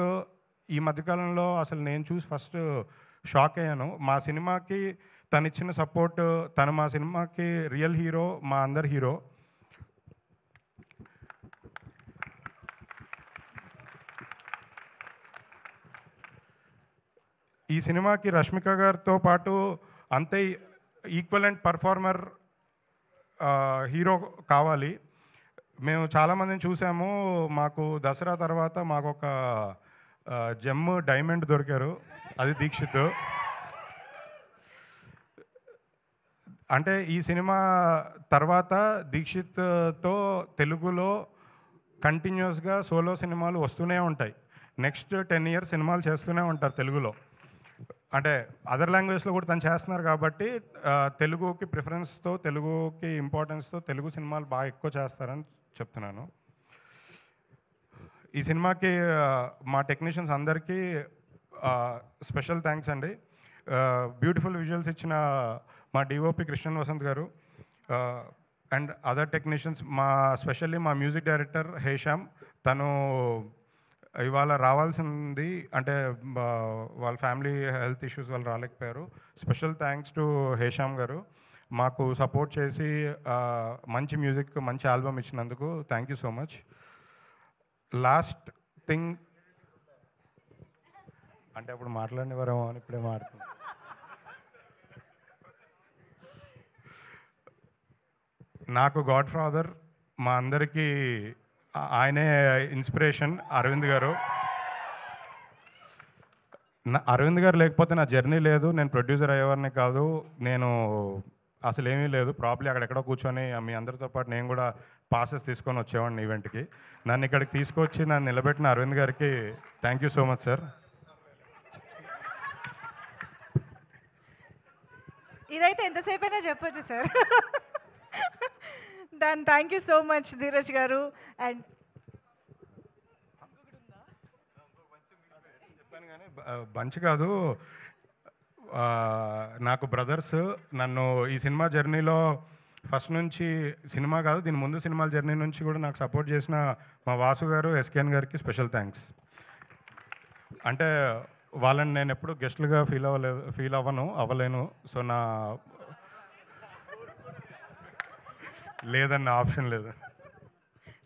ఈ మధ్యకాలంలో అసలు నేను చూసి ఫస్ట్ షాక్ అయ్యాను. మా సినిమాకి తను ఇచ్చిన సపోర్ట్, తను మా సినిమాకి రియల్ హీరో, మా అందరి హీరో. ఈ సినిమాకి రష్మిక గారితో పాటు అంతే ఈక్వలెంట్ పర్ఫార్మర్ హీరో కావాలి. మేము చాలామందిని చూసాము. మాకు దసరా తర్వాత మాకు ఒక జెమ్ డైమండ్ దొరికారు, అది దీక్షిత్. అంటే ఈ సినిమా తర్వాత దీక్షిత్తో తెలుగులో కంటిన్యూస్గా సోలో సినిమాలు వస్తూనే ఉంటాయి. నెక్స్ట్ 10 years సినిమాలు చేస్తూనే ఉంటారు తెలుగులో. అంటే అదర్ లాంగ్వేజ్లో కూడా తను చేస్తున్నారు కాబట్టి తెలుగుకి ప్రిఫరెన్స్తో, తెలుగుకి ఇంపార్టెన్స్తో తెలుగు సినిమాలు బాగా ఎక్కువ చేస్తారని చెప్తున్నాను. ఈ సినిమాకి మా టెక్నీషియన్స్ అందరికీ స్పెషల్ థ్యాంక్స్ అండి. బ్యూటిఫుల్ విజువల్స్ ఇచ్చిన మా డిఓపి కృష్ణన్ వసంత్ గారు అండ్ అదర్ టెక్నీషియన్స్, స్పెషల్లీ మా మ్యూజిక్ డైరెక్టర్ హేషామ్. తను ఇవాళ రావాల్సింది, అంటే వాళ్ళ ఫ్యామిలీ హెల్త్ ఇష్యూస్ వాళ్ళు రాలేకపోయారు. స్పెషల్ థ్యాంక్స్ టు హేషామ్ గారు, మాకు సపోర్ట్ చేసి మంచి మ్యూజిక్, మంచి ఆల్బమ్ ఇచ్చినందుకు thank you so much. Last thing అంటే అప్పుడు మాట్లాడినవారేమో అని ఇప్పుడే మాట్లాడుతుంది. నాకు గాడ్ ఫాదర్, మా అందరికీ ఆయనే ఇన్స్పిరేషన్, అరవింద్ గారు. అరవింద్ గారు లేకపోతే నా జర్నీ లేదు, నేను ప్రొడ్యూసర్ అయ్యేవారిని కాదు, నేను అసలు ఏమీ లేదు. ప్రాబ్లీ అక్కడెక్కడో కూర్చొని మీ అందరితో పాటు నేను కూడా పాసెస్ తీసుకొని వచ్చేవాడిని ఈవెంట్కి. నన్ను ఇక్కడికి తీసుకొచ్చి నన్ను నిలబెట్టిన అరవింద్ గారికి thank you so much sir. ఇదైతే ఎంతసేపు అయినా చెప్పొచ్చు సార్. దాని thank you so much Dheeraj గారు. అండ్ బంచ్ కాదు, నాకు బ్రదర్స్. నన్ను ఈ సినిమా జర్నీలో ఫస్ట్ నుంచి, సినిమా కాదు దీని ముందు సినిమాల జర్నీ నుంచి కూడా నాకు సపోర్ట్ చేసిన మా వాసు గారు, ఎస్కేఎన్ గారికి స్పెషల్ థ్యాంక్స్. అంటే వాళ్ళని నేను ఎప్పుడు గెస్ట్లుగా ఫీల్ అవ్వలేను. సో లేదన్న ఆప్షన్ లేదు.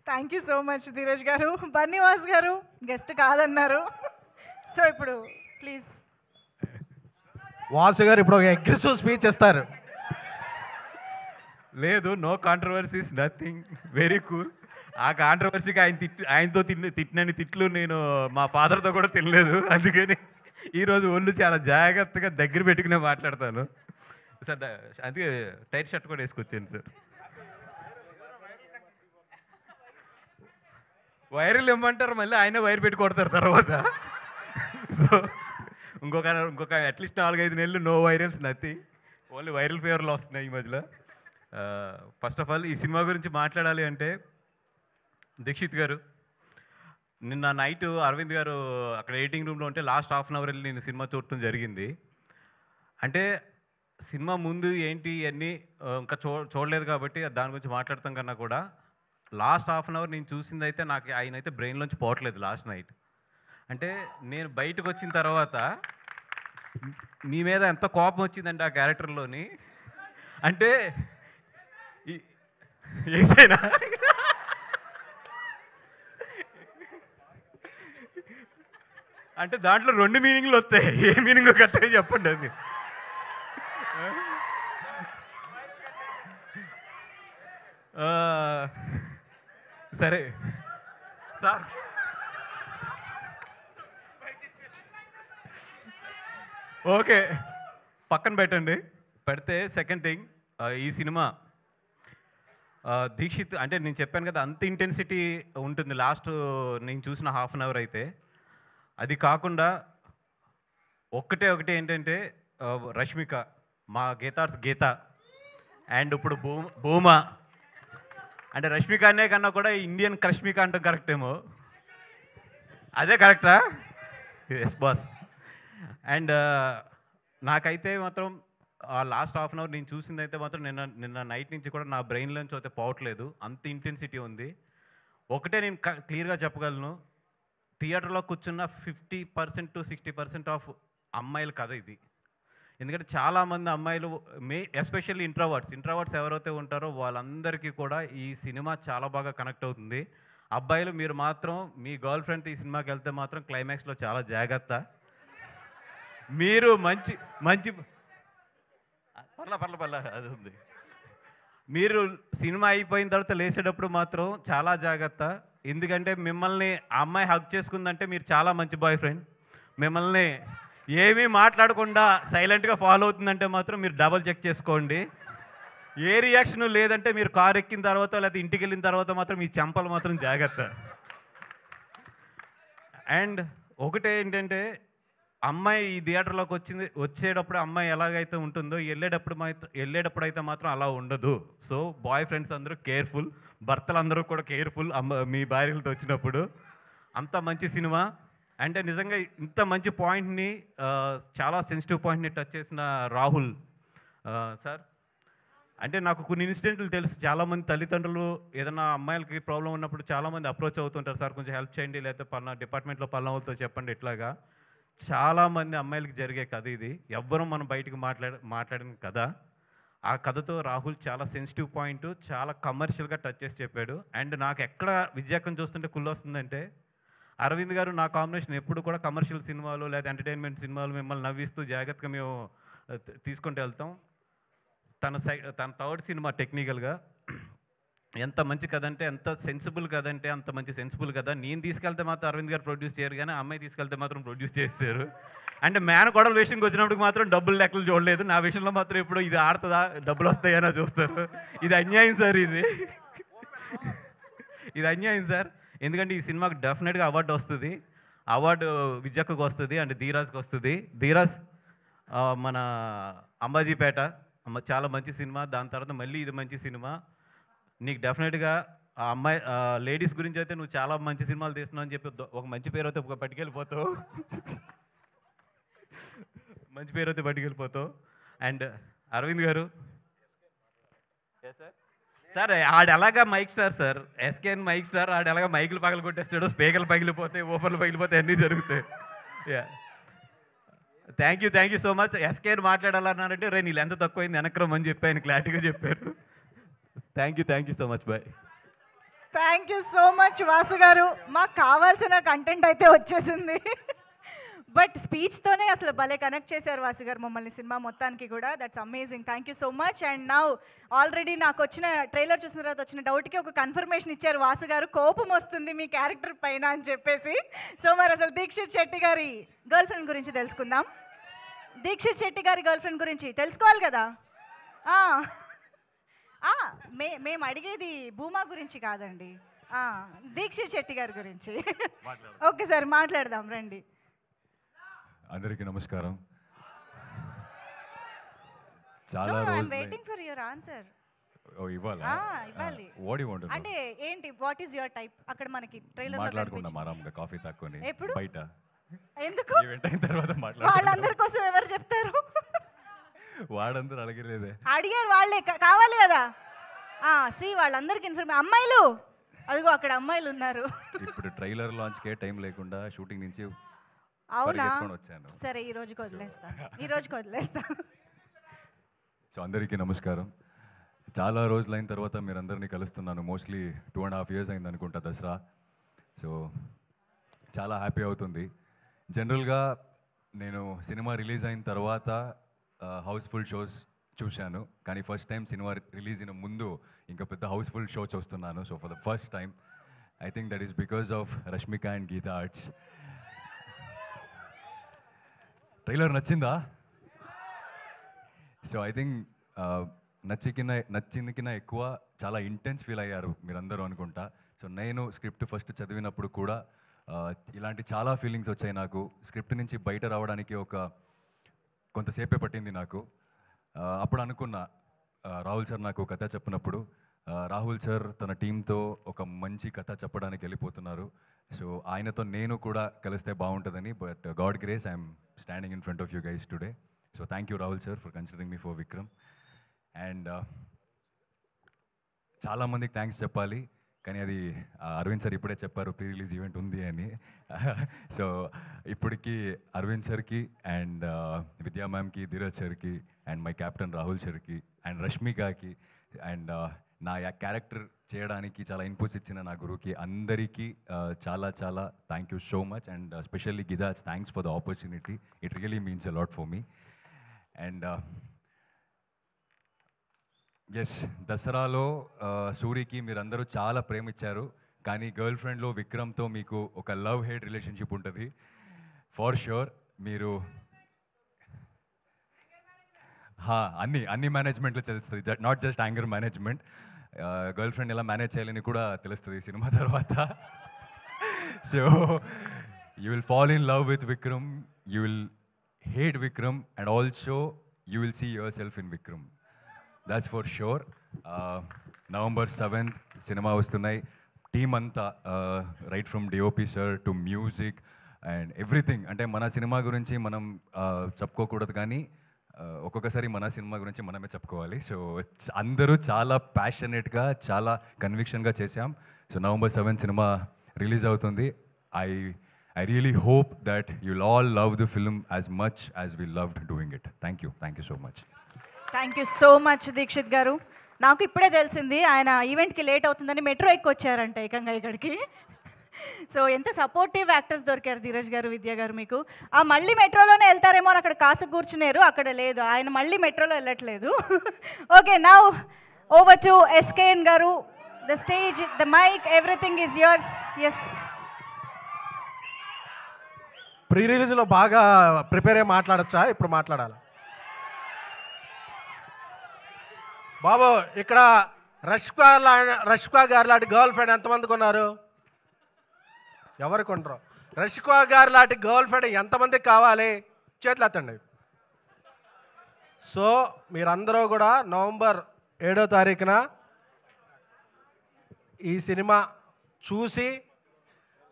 Thank you so much Dheeraj గారు. బన్నీవాస్ గారు గెస్ట్ కాదన్నారు. సో ఇప్పుడు ప్లీజ్ వాసు గారు ఇప్పుడు ఒక అగ్రెసివ్ స్పీచ్ ఇస్తారు. లేదు, no controversies, nothing, very cool. ఆ కాంట్రవర్సీకి ఆయనతో తిట్టినని తిట్లు నేను మా ఫాదర్తో కూడా తినలేదు. అందుకని ఈరోజు ఒళ్ళు చాలా జాగ్రత్తగా దగ్గర పెట్టుకునే మాట్లాడతాను సార్. అందుకే టైట్ షర్ట్ కూడా వేసుకొచ్చాను సార్. వైర్లు ఇమ్మంటారు, మళ్ళీ ఆయన వైర్ పెట్టి కొడతారు తర్వాత. సో ఇంకొక అట్లీస్ట్ 4-5 నెలలు no virals nothing, only viral ఫీవర్లు వస్తున్నాయి ఈ మధ్యలో. ఫస్ట్ ఆఫ్ ఆల్ ఈ సినిమా గురించి మాట్లాడాలి అంటే దీక్షిత్ గారు, నిన్న నైట్ అరవింద్ గారు అక్కడ ఎడిటింగ్ రూమ్లో ఉంటే లాస్ట్ హాఫ్ అన్ అవర్ వెళ్ళి నేను సినిమా చూడటం జరిగింది. అంటే సినిమా ముందు ఏంటి ఇవన్నీ ఇంకా చూడలేదు కాబట్టి దాని గురించి మాట్లాడతాం కన్నా కూడా లాస్ట్ హాఫ్ అన్ అవర్ నేను చూసింది అయితే నాకు ఆయన అయితే బ్రెయిన్లోంచి పోవట్లేదు లాస్ట్ నైట్. అంటే నేను బయటకు వచ్చిన తర్వాత మీ మీద ఎంత కోపం వచ్చిందంటే ఆ క్యారెక్టర్లోని, అంటే ఏసైనా అంటే దాంట్లో 2 మీనింగ్లు వస్తాయి, ఏ మీనింగ్ కరెక్ట్గా చెప్పండి అది. సరే సార్, ఓకే పక్కన పెట్టండి. పెడితే సెకండ్ థింగ్, ఈ సినిమా దీక్షిత్ అంటే నేను చెప్పాను కదా అంత ఇంటెన్సిటీ ఉంటుంది లాస్ట్ నేను చూసిన హాఫ్ అన్ అవర్ అయితే. అది కాకుండా ఒకటే ఏంటంటే రష్మిక, మా గీతార్స్ గీత, అండ్ ఇప్పుడు భూమా, అంటే రష్మిక అనే కన్నా కూడా ఇండియన్ క్రష్మిక అంటాం కరెక్ట్ ఏమో, అదే కరెక్టా? Yes boss. అండ్ నాకైతే మాత్రం లాస్ట్ హాఫ్ అన్ అవర్ నేను చూసింది అయితే మాత్రం నిన్న నైట్ నుంచి కూడా నా బ్రెయిన్లోంచి అయితే పోవట్లేదు, అంత ఇంటెన్సిటీ ఉంది. ఒకటే నేను క్లియర్గా చెప్పగలను, థియేటర్లో కూర్చున్న 50% to 60% ఆఫ్ అమ్మాయిల కథ ఇది. ఎందుకంటే చాలామంది అమ్మాయిలు ఎస్పెషల్లీ ఇంట్రోవర్ట్స్ ఎవరైతే ఉంటారో వాళ్ళందరికీ కూడా ఈ సినిమా చాలా బాగా కనెక్ట్ అవుతుంది. అబ్బాయిలు మీరు మాత్రం మీ గర్ల్ ఫ్రెండ్తో ఈ సినిమాకి వెళ్తే మాత్రం క్లైమాక్స్లో చాలా జాగ్రత్త. మీరు మంచి పర్ల అది ఉంది. మీరు సినిమా అయిపోయిన తర్వాత లేచేటప్పుడు మాత్రం చాలా జాగ్రత్త, ఎందుకంటే మిమ్మల్ని ఆ అమ్మాయి హగ్ చేసుకుందంటే మీరు చాలా మంచి బాయ్ ఫ్రెండ్, మిమ్మల్ని ఏమీ మాట్లాడకుండా సైలెంట్గా ఫాలో అవుతుందంటే మాత్రం మీరు డబల్ చెక్ చేసుకోండి. ఏ రియాక్షన్ లేదంటే మీరు కారు ఎక్కిన తర్వాత లేకపోతే ఇంటికి వెళ్ళిన తర్వాత మాత్రం మీ చెంపలు మాత్రం జాగ్రత్త. అండ్ ఒకటే ఏంటంటే అమ్మాయి ఈ థియేటర్లోకి వచ్చేటప్పుడు అమ్మాయి ఎలాగైతే ఉంటుందో వెళ్ళేటప్పుడు అయితే మాత్రం అలా ఉండదు. సో బాయ్ ఫ్రెండ్స్ అందరూ కేర్ఫుల్, భర్తలందరూ కూడా కేర్ఫుల్ మీ భార్యలతో వచ్చినప్పుడు. అంత మంచి సినిమా. అంటే నిజంగా ఇంత మంచి పాయింట్ని, చాలా సెన్సిటివ్ పాయింట్ని టచ్ చేసిన రాహుల్ సార్, అంటే నాకు కొన్ని ఇన్సిడెంట్లు తెలుసు. చాలామంది తల్లిదండ్రులు ఏదైనా అమ్మాయిలకి ప్రాబ్లం ఉన్నప్పుడు చాలామంది అప్రోచ్ అవుతుంటారు, సార్ కొంచెం హెల్ప్ చేయండి, లేకపోతే పలానా డిపార్ట్మెంట్లో పలానా వాళ్ళతో చెప్పండి. ఇట్లాగా చాలామంది అమ్మాయిలకి జరిగే కథ ఇది, ఎవ్వరూ మనం బయటికి మాట్లాడిన కథ. ఆ కథతో రాహుల్ చాలా సెన్సిటివ్ పాయింట్ చాలా కమర్షియల్గా టచ్ చేసి చెప్పాడు. అండ్ నాకు ఎక్కడ విజయకం చూస్తుంటే కుళ్ళు వస్తుందంటే, అరవింద్ గారు నా కాంబినేషన్ ఎప్పుడు కూడా కమర్షియల్ సినిమాలు లేదా ఎంటర్టైన్మెంట్ సినిమాలు మిమ్మల్ని నవ్విస్తూ జాగ్రత్తగా మేము తీసుకుంటూ వెళ్తాం. తన థర్డ్ సినిమా టెక్నికల్గా ఎంత మంచి కథ అంటే, ఎంత సెన్సిబుల్ కథ అంటే అంత మంచి సెన్సిబుల్ కథ. నేను తీసుకెళ్తే మాత్రం అరవింద్ గారు ప్రొడ్యూస్ చేయరు, కానీ అమ్మాయి తీసుకెళ్తే మాత్రం ప్రొడ్యూస్ చేస్తారు. అంటే మేనకోడల విషయంకి వచ్చినప్పుడు మాత్రం డబ్బులు లెక్కలు చూడలేదు, నా విషయంలో మాత్రం ఇప్పుడు ఇది ఆడుతుందా డబ్బులు వస్తాయనో చూస్తారు. ఇది అన్యాయం సార్, ఇది అన్యాయం సార్. ఎందుకంటే ఈ సినిమాకి డెఫినెట్గా అవార్డు వస్తుంది, అవార్డు విజయక్కకు వస్తుంది అండ్ ధీరాజ్కి వస్తుంది. ధీరాజ్ మన అంబాజీపేట చాలా మంచి సినిమా, దాని తర్వాత మళ్ళీ ఇది మంచి సినిమా. నీకు డెఫినెట్గా ఆ అమ్మాయి లేడీస్ గురించి అయితే నువ్వు చాలా మంచి సినిమాలు తీస్తున్నావు అని చెప్పి ఒక మంచి పేరు అయితే పట్టుకెళ్ళిపోతావు, మంచి పేరు అయితే పట్టుకెళ్ళిపోతావు. అండ్ అరవింద్ గారు సార్, ఆడు ఎలాగా mike star sir, SKN mike star, ఆడు ఎలాగా మైకులు పగలు కొట్టేస్తాడు, స్పీకర్లు పగిలిపోతాయి, ఓపర్లు పగిలిపోతాయి, అన్నీ జరుగుతాయి. Yeah, thank you so much. SKN మాట్లాడాలన్నారంటే రే నీళ్ళు ఎంత తక్కువైంది వెనక్రమ్ అని చెప్పి ఆయన క్లారిటీగా చెప్పారు. Thank you so much, bye. Thank you so much Vasu గారు. మాకు కావాల్సిన కంటెంట్ అయితే వచ్చేసింది, బట్ స్పీచ్తోనే అసలు భలే కనెక్ట్ చేశారు వాసు గారు మమ్మల్ని సినిమా మొత్తానికి కూడా. That's amazing, thank you so much. And now already నాకు వచ్చిన ట్రైలర్ చూసిన తర్వాత వచ్చిన డౌట్కి ఒక కన్ఫర్మేషన్ ఇచ్చారు వాసు గారు, కోపం వస్తుంది మీ క్యారెక్టర్ పైన అని చెప్పేసి. సో మరి అసలు దీక్షిత్ శెట్టి గారి గర్ల్ ఫ్రెండ్ గురించి తెలుసుకుందాం. దీక్షిత్ శెట్టి గారి గర్ల్ ఫ్రెండ్ గురించి తెలుసుకోవాలి కదా. మేము అడిగేది భూమా గురించి కాదండి, దీక్షిత్ శెట్టి గారి గురించి. ఓకే సార్, మాట్లాడదాం రండి. అందరికీ నమస్కారం. No, చాలా no, I'm రోజులు waiting for your answer. ఇవ్వాలా? ఇవ్వాలి. What you want to know? అంటే ఏంటి వాట్ ఈస్ యువర్ టైప్ అక్కడ మనకి ట్రైలర్ మాట్లాడుకుందాం ఆరాంగా కాఫీ తాక్కొని ఎప్పుడు? బయట. ఎందుకు? ఈవెంట్ అయిన తర్వాత మాట్లాడుకుందాం. వాళ్ళందరి కోసం ఎవరు చెప్తారు? వాడందరూ అడగలేదే. అడిగారు వాళ్ళే కావాలి కదా. సి వాళ్ళందరికి ఇన్ఫర్మేషన్. అమ్మాయిలు అదిగో అక్కడ అమ్మాయిలు ఉన్నారు. ఇప్పుడు ట్రైలర్ లాంచ్కే టైం లేకుండా షూటింగ్ నుంచి అవునా? పరిగెత్తుకొని వచ్చాను. సరే ఈ రోజుకి వదిలేస్తా. ఈ రోజుకి వదిలేస్తా. సో అందరికీ నమస్కారం. చాలా రోజులైన తర్వాత మీరు అందరినీ కలుస్తున్నాను. మోస్ట్లీ 2.5 years అయింది అనుకుంటా దసరా. సో చాలా హ్యాపీ అవుతుంది. జనరల్గా నేను సినిమా రిలీజ్ అయిన తర్వాత హౌస్ఫుల్ షోస్ చూశాను, కానీ ఫస్ట్ టైం సినిమా రిలీజ్ అయిన ముందు ఇంకా పెద్ద హౌస్ఫుల్ షో చూస్తున్నాను. So for the first time I think that is because of Rashmika and Geetha Arts. Trailer నచ్చిందా? సో ఐ థింక్ నచ్చింది కింద ఎక్కువ చాలా ఇంటెన్స్ ఫీల్ అయ్యారు మీరందరూ అనుకుంటా. సో నేను స్క్రిప్ట్ ఫస్ట్ చదివినప్పుడు కూడా ఇలాంటి చాలా ఫీలింగ్స్ వచ్చాయి నాకు. స్క్రిప్ట్ నుంచి బయట రావడానికి కొంతసేపే పట్టింది నాకు. అప్పుడు అనుకున్నా, రాహుల్ సార్ నాకు కథ చెప్పినప్పుడు, రాహుల్ సార్ తన టీంతో ఒక మంచి కథ చెప్పడానికి వెళ్ళిపోతున్నారు. సో ఆయనతో నేను కూడా కలిస్తే బాగుంటుందని. But God grace I'm standing in front of you guys today. So thank you Rahul sir for considering me for Vikram. And చాలామందికి థ్యాంక్స్ చెప్పాలి, కానీ అది అరవింద్ సార్ ఇప్పుడే చెప్పారు ప్రీ రిలీజ్ ఈవెంట్ ఉంది అని. సో ఇప్పటికీ అరవింద్ సార్కి అండ్ విద్యా మ్యామ్కి, ధీరజ్ సార్కి అండ్ మై కెప్టెన్ రాహుల్ సార్కి అండ్ రష్మికకి అండ్ నా క్యారెక్టర్ చేయడానికి చాలా ఇన్పుట్స్ ఇచ్చిన నా గురువుకి అందరికీ చాలా చాలా thank you so much. And specially గిదా, thanks for the opportunity. It really means a lot for me. And yes, దసరాలో సూరికి మీరందరూ చాలా ప్రేమించారు, కానీ గర్ల్ ఫ్రెండ్లో విక్రమ్తో మీకు ఒక లవ్ హేట్ రిలేషన్షిప్ ఉంటుంది ఫార్ ష్యూర్. మీరు అన్ని మేనేజ్మెంట్లో తెలుస్తుంది, not just anger management. Girlfriend ఎలా మేనేజ్ చేయాలని కూడా తెలుస్తుంది సినిమా తర్వాత. So you will fall in love with Vikram, you will hate Vikram, and also you will see yourself in Vikram. That's for sure. November 7th సినిమా వస్తున్నాయి. Team అంతా right from DOP sir to music and everything. అంటే మన cinema గురించి మనం చెప్పుకోకూడదు, కానీ ఒక్కొక్కసారి మన సినిమా గురించి మనమే చెప్పుకోవాలి. సో అందరూ చాలా ప్యాషనేట్గా, చాలా కన్విక్షన్గా చేశాం. So November 7th cinema release అవుతుంది. I really hope that you'll all love the film as much as we loved doing it. Thank you so much. Thank you so much Dheekshith గారు. నాకు ఇప్పుడే తెలిసింది ఆయన ఈవెంట్కి లేట్ అవుతుందని మెట్రో ఎక్కొచ్చారంట ఏకంగా ఇక్కడికి. సో ఎంత సపోర్టివ్ యాక్టర్స్ దొరికారు ధీరజ్ గారు, విద్య గారు మీకు. మళ్ళీ మెట్రోలోనే వెళ్తారేమో అని అక్కడ కాసు కూర్చున్నారు, అక్కడ లేదు, ఆయన మళ్ళీ మెట్రోలో వెళ్ళట్లేదు. Okay, now over to SKN గారు. The stage, the mike, everything is yours. Yes, ప్రీ రిలీజ్లో బాగా ప్రిపేర్ అయ్యి మాట్లాడచ్చా? ఇప్పుడు మాట్లాడాలి బాబు. ఇక్కడ రష్మిక గారు లాంటి గర్ల్ ఫ్రెండ్ ఎంతమందికి ఉన్నారు? ఎవరికి ఉండరు? రష్మిక గారు లాంటి గర్ల్ ఫ్రెండ్ ఎంతమందికి కావాలి? చేతులు ఎత్తండి. సో మీరందరూ కూడా November 7వ తారీఖున ఈ సినిమా చూసి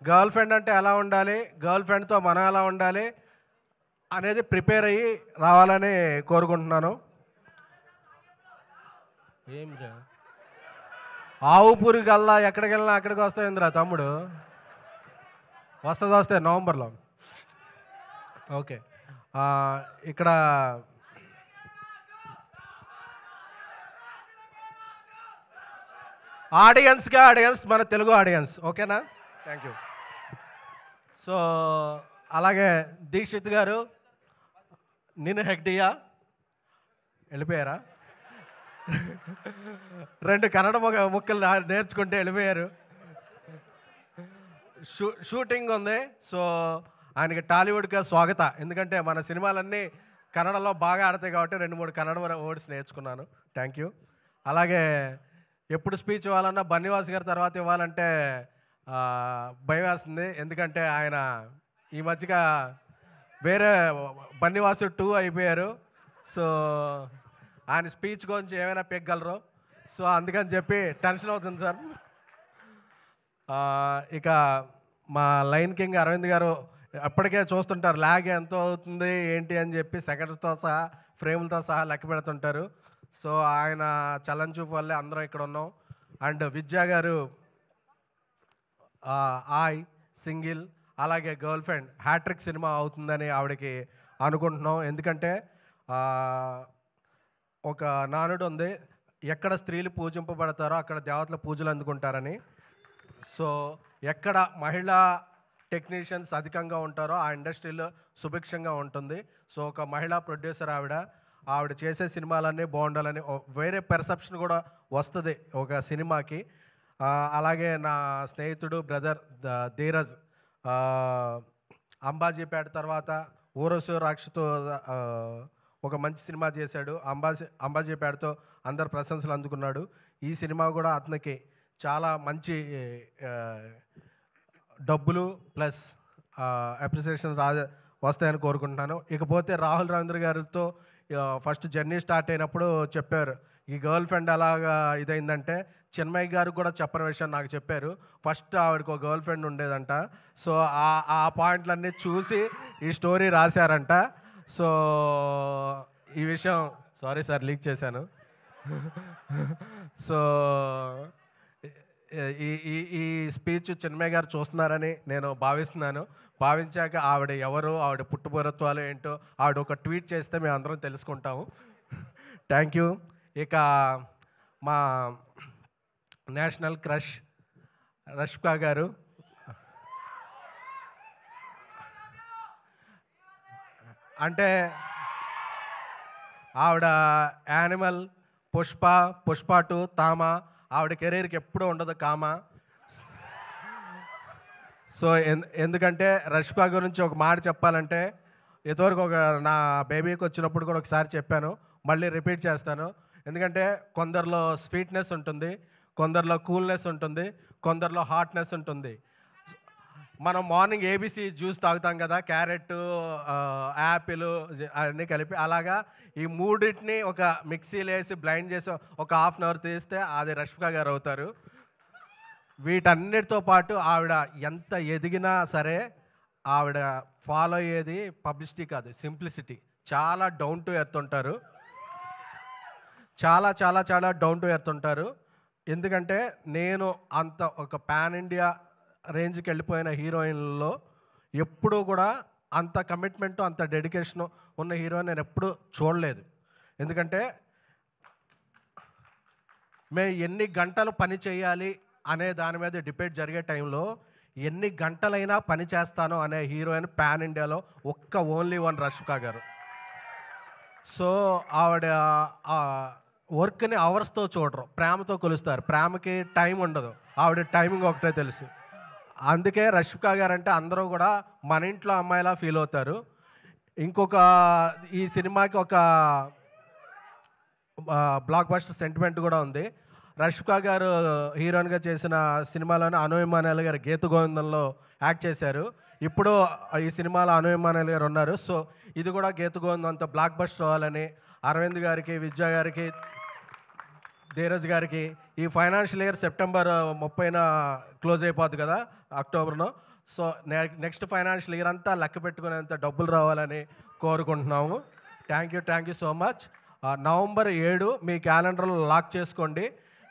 గర్ల్ ఫ్రెండ్ అంటే ఎలా ఉండాలి, గర్ల్ ఫ్రెండ్తో మనం ఎలా ఉండాలి అనేది ప్రిపేర్ అయ్యి రావాలని కోరుకుంటున్నాను. ఏమిరా ఆవు పురుగుల్లా ఎక్కడికి వెళ్ళినా అక్కడికి వస్తాయిందిరా తమ్ముడు. వస్తుంది నవంబర్లో. ఓకే, ఇక్కడ ఆడియన్స్ మన తెలుగు ఆడియన్స్, ఓకేనా? Thank you. సో అలాగే దీక్షిత్ గారు, నేను హెగ్డియా వెళ్ళిపోయారా? 2 కన్నడ ముక్కలు నేర్చుకుంటే వెళ్ళిపోయారు. షూటింగ్ ఉంది. సో ఆయనకి టాలీవుడ్గా స్వాగత. ఎందుకంటే మన సినిమాలన్నీ కన్నడలో బాగా ఆడతాయి కాబట్టి 2-3 కన్నడ వర్డ్స్ నేర్చుకున్నాను. Thank you. అలాగే ఎప్పుడు స్పీచ్ ఇవ్వాలన్నా బన్నివాస్ గారి తర్వాత ఇవ్వాలంటే భయం వేస్తుంది. ఎందుకంటే ఆయన ఈ మధ్యగా వేరే బన్నివాసు 2 అయిపోయారు. సో ఆయన స్పీచ్ గురించి ఏమైనా పెగ్గలరు. సో అందుకని చెప్పి టెన్షన్ అవుతుంది సార్. ఇక మా లైన్ కింగ్ అరవింద్ గారు అప్పటికే చూస్తుంటారు ల్యాగ్ ఎంతో అవుతుంది ఏంటి అని చెప్పి సెకండ్స్తో సహా ఫ్రేములతో సహా లెక్క పెడుతుంటారు. సో ఆయన చలన్ చూపు వల్లే అందరం ఇక్కడ ఉన్నాం. అండ్ విద్యా గారు ఆయ్ సింగిల్ అలాగే గర్ల్ ఫ్రెండ్ హ్యాట్రిక్ సినిమా అవుతుందని ఆవిడకి అనుకుంటున్నాం. ఎందుకంటే ఒక నానుడు ఉంది, ఎక్కడ స్త్రీలు పూజింపబడతారో అక్కడ దేవతల పూజలు అందుకుంటారని. సో ఎక్కడ మహిళా టెక్నీషియన్స్ అధికంగా ఉంటారో ఆ ఇండస్ట్రీలో సుభిక్షంగా ఉంటుంది. సో ఒక మహిళా ప్రొడ్యూసర్ ఆవిడ చేసే సినిమాలన్నీ బాగుండాలని వేరే పెర్సెప్షన్ కూడా వస్తుంది ఒక సినిమాకి. అలాగే నా స్నేహితుడు బ్రదర్ ధీరజ్ అంబాజీపేట తర్వాత ఊరసు రాక్షతో ఒక మంచి సినిమా చేశాడు. అంబాజీపేటతో అందరు ప్రశంసలు అందుకున్నాడు. ఈ సినిమా కూడా అతనికి చాలా మంచి డబ్బులు ప్లస్ అప్రిసియేషన్ వస్తాయని కోరుకుంటున్నాను. ఇకపోతే రాహుల్ రవీంద్ర గారితో ఫస్ట్ జర్నీ స్టార్ట్ అయినప్పుడు చెప్పారు ఈ గర్ల్ ఫ్రెండ్ అలాగా ఇదైందంటే చిన్మయ్య గారు కూడా చెప్పని విషయం నాకు చెప్పారు. ఫస్ట్ ఆవిడకి ఒక గర్ల్ ఫ్రెండ్ ఉండేదంట. సో ఆ పాయింట్లన్నీ చూసి ఈ స్టోరీ రాశారంట. సో ఈ విషయం సారీ సార్ లీక్ చేశాను. సో ఈ స్పీచ్ చిన్మయ్య గారు చూస్తున్నారని నేను భావిస్తున్నాను. భావించాక ఆవిడ ఎవరు, ఆవిడ పుట్టుపూర్వత్వాలు ఏంటో ఆవిడ ఒక ట్వీట్ చేస్తే మేము అందరం తెలుసుకుంటాము. Thank you. ఇక మా నేషనల్ క్రష్ రష్మిక గారు అంటే ఆవిడ యానిమల్, పుష్ప 2, తామ ఆవిడ కెరీర్కి ఎప్పుడూ ఉండదు కామా. సో ఎందుకంటే రష్మిక గురించి ఒక మాట చెప్పాలంటే ఇదివరకు నా బేబీకి వచ్చినప్పుడు కూడా ఒకసారి చెప్పాను, మళ్ళీ రిపీట్ చేస్తాను. ఎందుకంటే కొందరిలో స్వీట్నెస్ ఉంటుంది, కొందరిలో కూల్నెస్ ఉంటుంది, కొందరిలో హాట్నెస్ ఉంటుంది. మనం మార్నింగ్ ఏబీసీ జ్యూస్ తాగుతాం కదా, క్యారెట్, యాపిల్ అన్నీ కలిపి, అలాగా ఈ మూడింటిని ఒక మిక్సీలో వేసి బ్లైండ్ చేసి ఒక హాఫ్ అన్ అవర్ తీస్తే అది రష్మిక గారు అవుతారు. వీటన్నిటితో పాటు ఆవిడ ఎంత ఎదిగినా సరే ఆవిడ ఫాలో అయ్యేది పబ్లిసిటీ కాదు, సింప్లిసిటీ. చాలా డౌన్ టు ఎర్త్ ఉంటారు, చాలా చాలా చాలా డౌన్ టు ఎర్త్ ఉంటారు. ఎందుకంటే నేను అంత ఒక పాన్ ఇండియా రేంజ్కి వెళ్ళిపోయిన హీరోయిన్లలో ఎప్పుడూ కూడా అంత కమిట్మెంటు అంత డెడికేషను ఉన్న హీరోయిన్ నేను ఎప్పుడూ చూడలేదు. ఎందుకంటే మేము ఎన్ని గంటలు పని చేయాలి అనే దాని మీద డిబేట్ జరిగే టైంలో ఎన్ని గంటలైనా పని చేస్తాను అనే హీరోయిన్ పాన్ ఇండియాలో ఓన్లీ వన్ రష్మిక గారు. సో ఆవిడ వర్క్ని అవర్స్తో చూడరు, ప్రేమతో కొలుస్తారు. ప్రేమకి టైం ఉండదు, ఆవిడ టైమింగ్ ఒకటే తెలుసు. అందుకే రష్మిక గారు అంటే అందరూ కూడా మన ఇంట్లో అమ్మాయిలా ఫీల్ అవుతారు. ఇంకొక ఈ సినిమాకి ఒక బ్లాక్ బస్టర్ సెంటిమెంట్ కూడా ఉంది. రష్మిక గారు హీరోయిన్గా చేసిన సినిమాలోనే అను ఇమ్మానుయేల్ గారు గీత గోవిందంలో యాక్ట్ చేశారు. ఇప్పుడు ఈ సినిమాలో అను ఇమ్మానుయేల్ గారు ఉన్నారు. సో ఇది కూడా గీత గోవిందంతో బ్లాక్ బస్టర్ అవ్వాలని అరవింద్ గారికి, విద్యా గారికి, ధీరజ్ గారికి ఈ ఫైనాన్షియల్ ఇయర్ సెప్టెంబర్ 30న క్లోజ్ అయిపోద్ది కదా, అక్టోబర్లో. సో నెక్స్ట్ ఫైనాన్షియల్ ఇయర్ అంతా లెక్క పెట్టుకునేంత డబ్బులు రావాలని కోరుకుంటున్నాము. Thank you so much. November 7 మీ క్యాలెండర్లో లాక్ చేసుకోండి.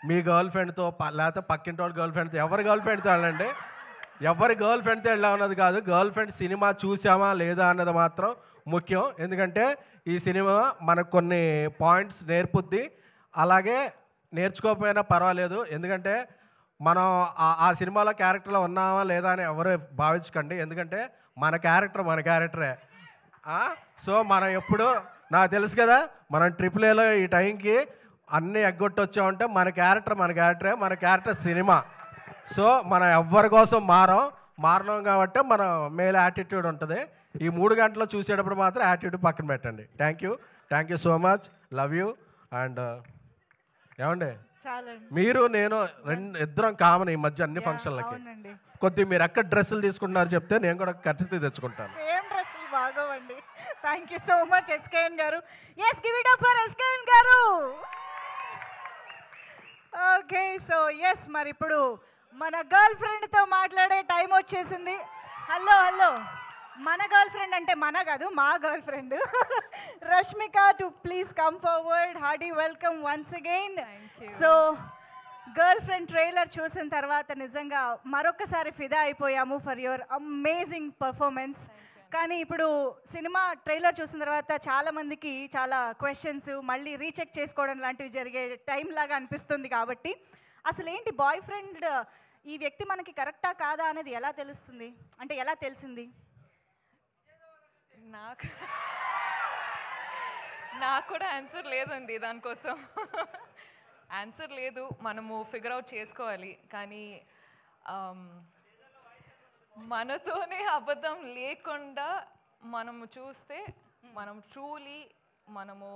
మీ గర్ల్ ఫ్రెండ్తో లేకపోతే పక్కింటి వాళ్ళ గర్ల్ ఫ్రెండ్తో, ఎవరి గర్ల్ ఫ్రెండ్తో వెళ్ళండి. ఎవరి గర్ల్ ఫ్రెండ్తో వెళ్ళాం అన్నది కాదు, గర్ల్ ఫ్రెండ్ సినిమా చూసామా లేదా అన్నది మాత్రం ముఖ్యం. ఎందుకంటే ఈ సినిమా మనకు కొన్ని పాయింట్స్ నేర్పుద్ది, అలాగే నేర్చుకోకపోయినా పర్వాలేదు. ఎందుకంటే మనం ఆ సినిమాలో క్యారెక్టర్లో ఉన్నామా లేదా అని ఎవరు భావించకండి. ఎందుకంటే మన క్యారెక్టరే. సో మనం ఎప్పుడు నాకు తెలుసు కదా, మనం AAAలో ఈ టైంకి అన్నీ ఎగ్గొట్టొచ్చామంటే మన క్యారెక్టర్ సినిమా. సో మనం ఎవ్వరి కోసం మారణం కాబట్టి మన మేల్ యాటిట్యూడ్ ఉంటుంది. ఈ 3 గంటలు చూసేటప్పుడు మాత్రం యాటిట్యూడ్ పక్కన పెట్టండి. Thank you so much, love you. And ఏమండి మీరు నేను ఇద్దరం కామన్ ఈ మధ్య అన్ని ఫంక్షన్లకి. కొద్దిగా మీరు ఎక్కడ డ్రెస్సులు తీసుకుంటున్నారు చెప్తే నేను కూడా ఖర్చు తెచ్చుకుంటాను. బాగోవండి. Thank you so much SKN గారు. Yes, give it up for SKN గారు. ఓకే, సో ఎస్, మరి ఇప్పుడు మన గర్ల్ ఫ్రెండ్తో మాట్లాడే టైం వచ్చేసింది. హలో హలో, మన గర్ల్ ఫ్రెండ్ అంటే మన కాదు, మా girlfriend Rashmika to please come forward. Hearty welcome once again. So girl friend trailer చూసిన తర్వాత నిజంగా మరొకసారి ఫిదా అయిపోయాము ఫర్ యువర్ అమేజింగ్ పర్ఫార్మెన్స్. కానీ ఇప్పుడు సినిమా ట్రైలర్ చూసిన తర్వాత చాలామందికి చాలా క్వశ్చన్స్ మళ్ళీ రీచెక్ చేసుకోవడం లాంటివి జరిగే టైం లాగా అనిపిస్తుంది. కాబట్టి అసలు ఏంటి బాయ్ ఫ్రెండ్, ఈ వ్యక్తి మనకి కరెక్టా కాదా అనేది ఎలా తెలుస్తుంది, అంటే ఎలా తెలిసింది? నాకు కూడా ఆన్సర్ లేదండి దానికోసం. ఆన్సర్ లేదు, మనము ఫిగర్ అవుట్ చేసుకోవాలి. కానీ మనతోనే అబద్ధం లేకుండా మనము చూస్తే, మనం ట్రూలీ మనము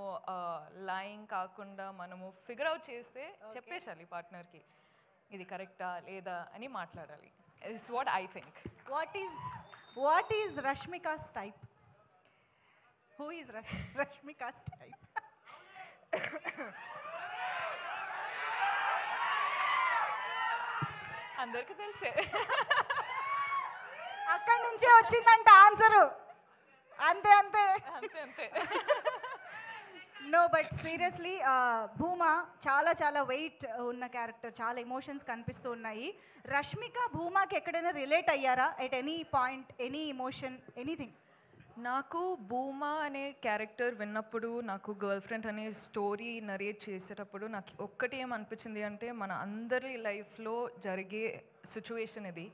లైంగ్ కాకుండా మనము ఫిగర్ అవుట్ చేస్తే చెప్పేసాలి పార్ట్నర్కి ఇది కరెక్టా లేదా అని మాట్లాడాలి. It's what I think. What is Rashmika's type? Who is Rashmika's type? అందరికీ తెలిసే. అక్కడి నుంచే వచ్చిందంట ఆన్సరు. అంతే అంతే అంతే అంతే. నో, బట్ సీరియస్లీ భూమా చాలా చాలా వెయిట్ ఉన్న క్యారెక్టర్, చాలా ఎమోషన్స్ కనిపిస్తూ ఉన్నాయి. రష్మిక భూమాకి ఎక్కడైనా రిలేట్ అయ్యారా at any point, any emotion, anything? నాకు భూమా అనే క్యారెక్టర్ విన్నప్పుడు, నాకు గర్ల్ ఫ్రెండ్ అనే స్టోరీ నరేట్ చేసేటప్పుడు నాకు ఒక్కటి ఏమనిపించింది అంటే, మన అందరి లైఫ్లో జరిగే సిచ్యువేషన్ ఇది.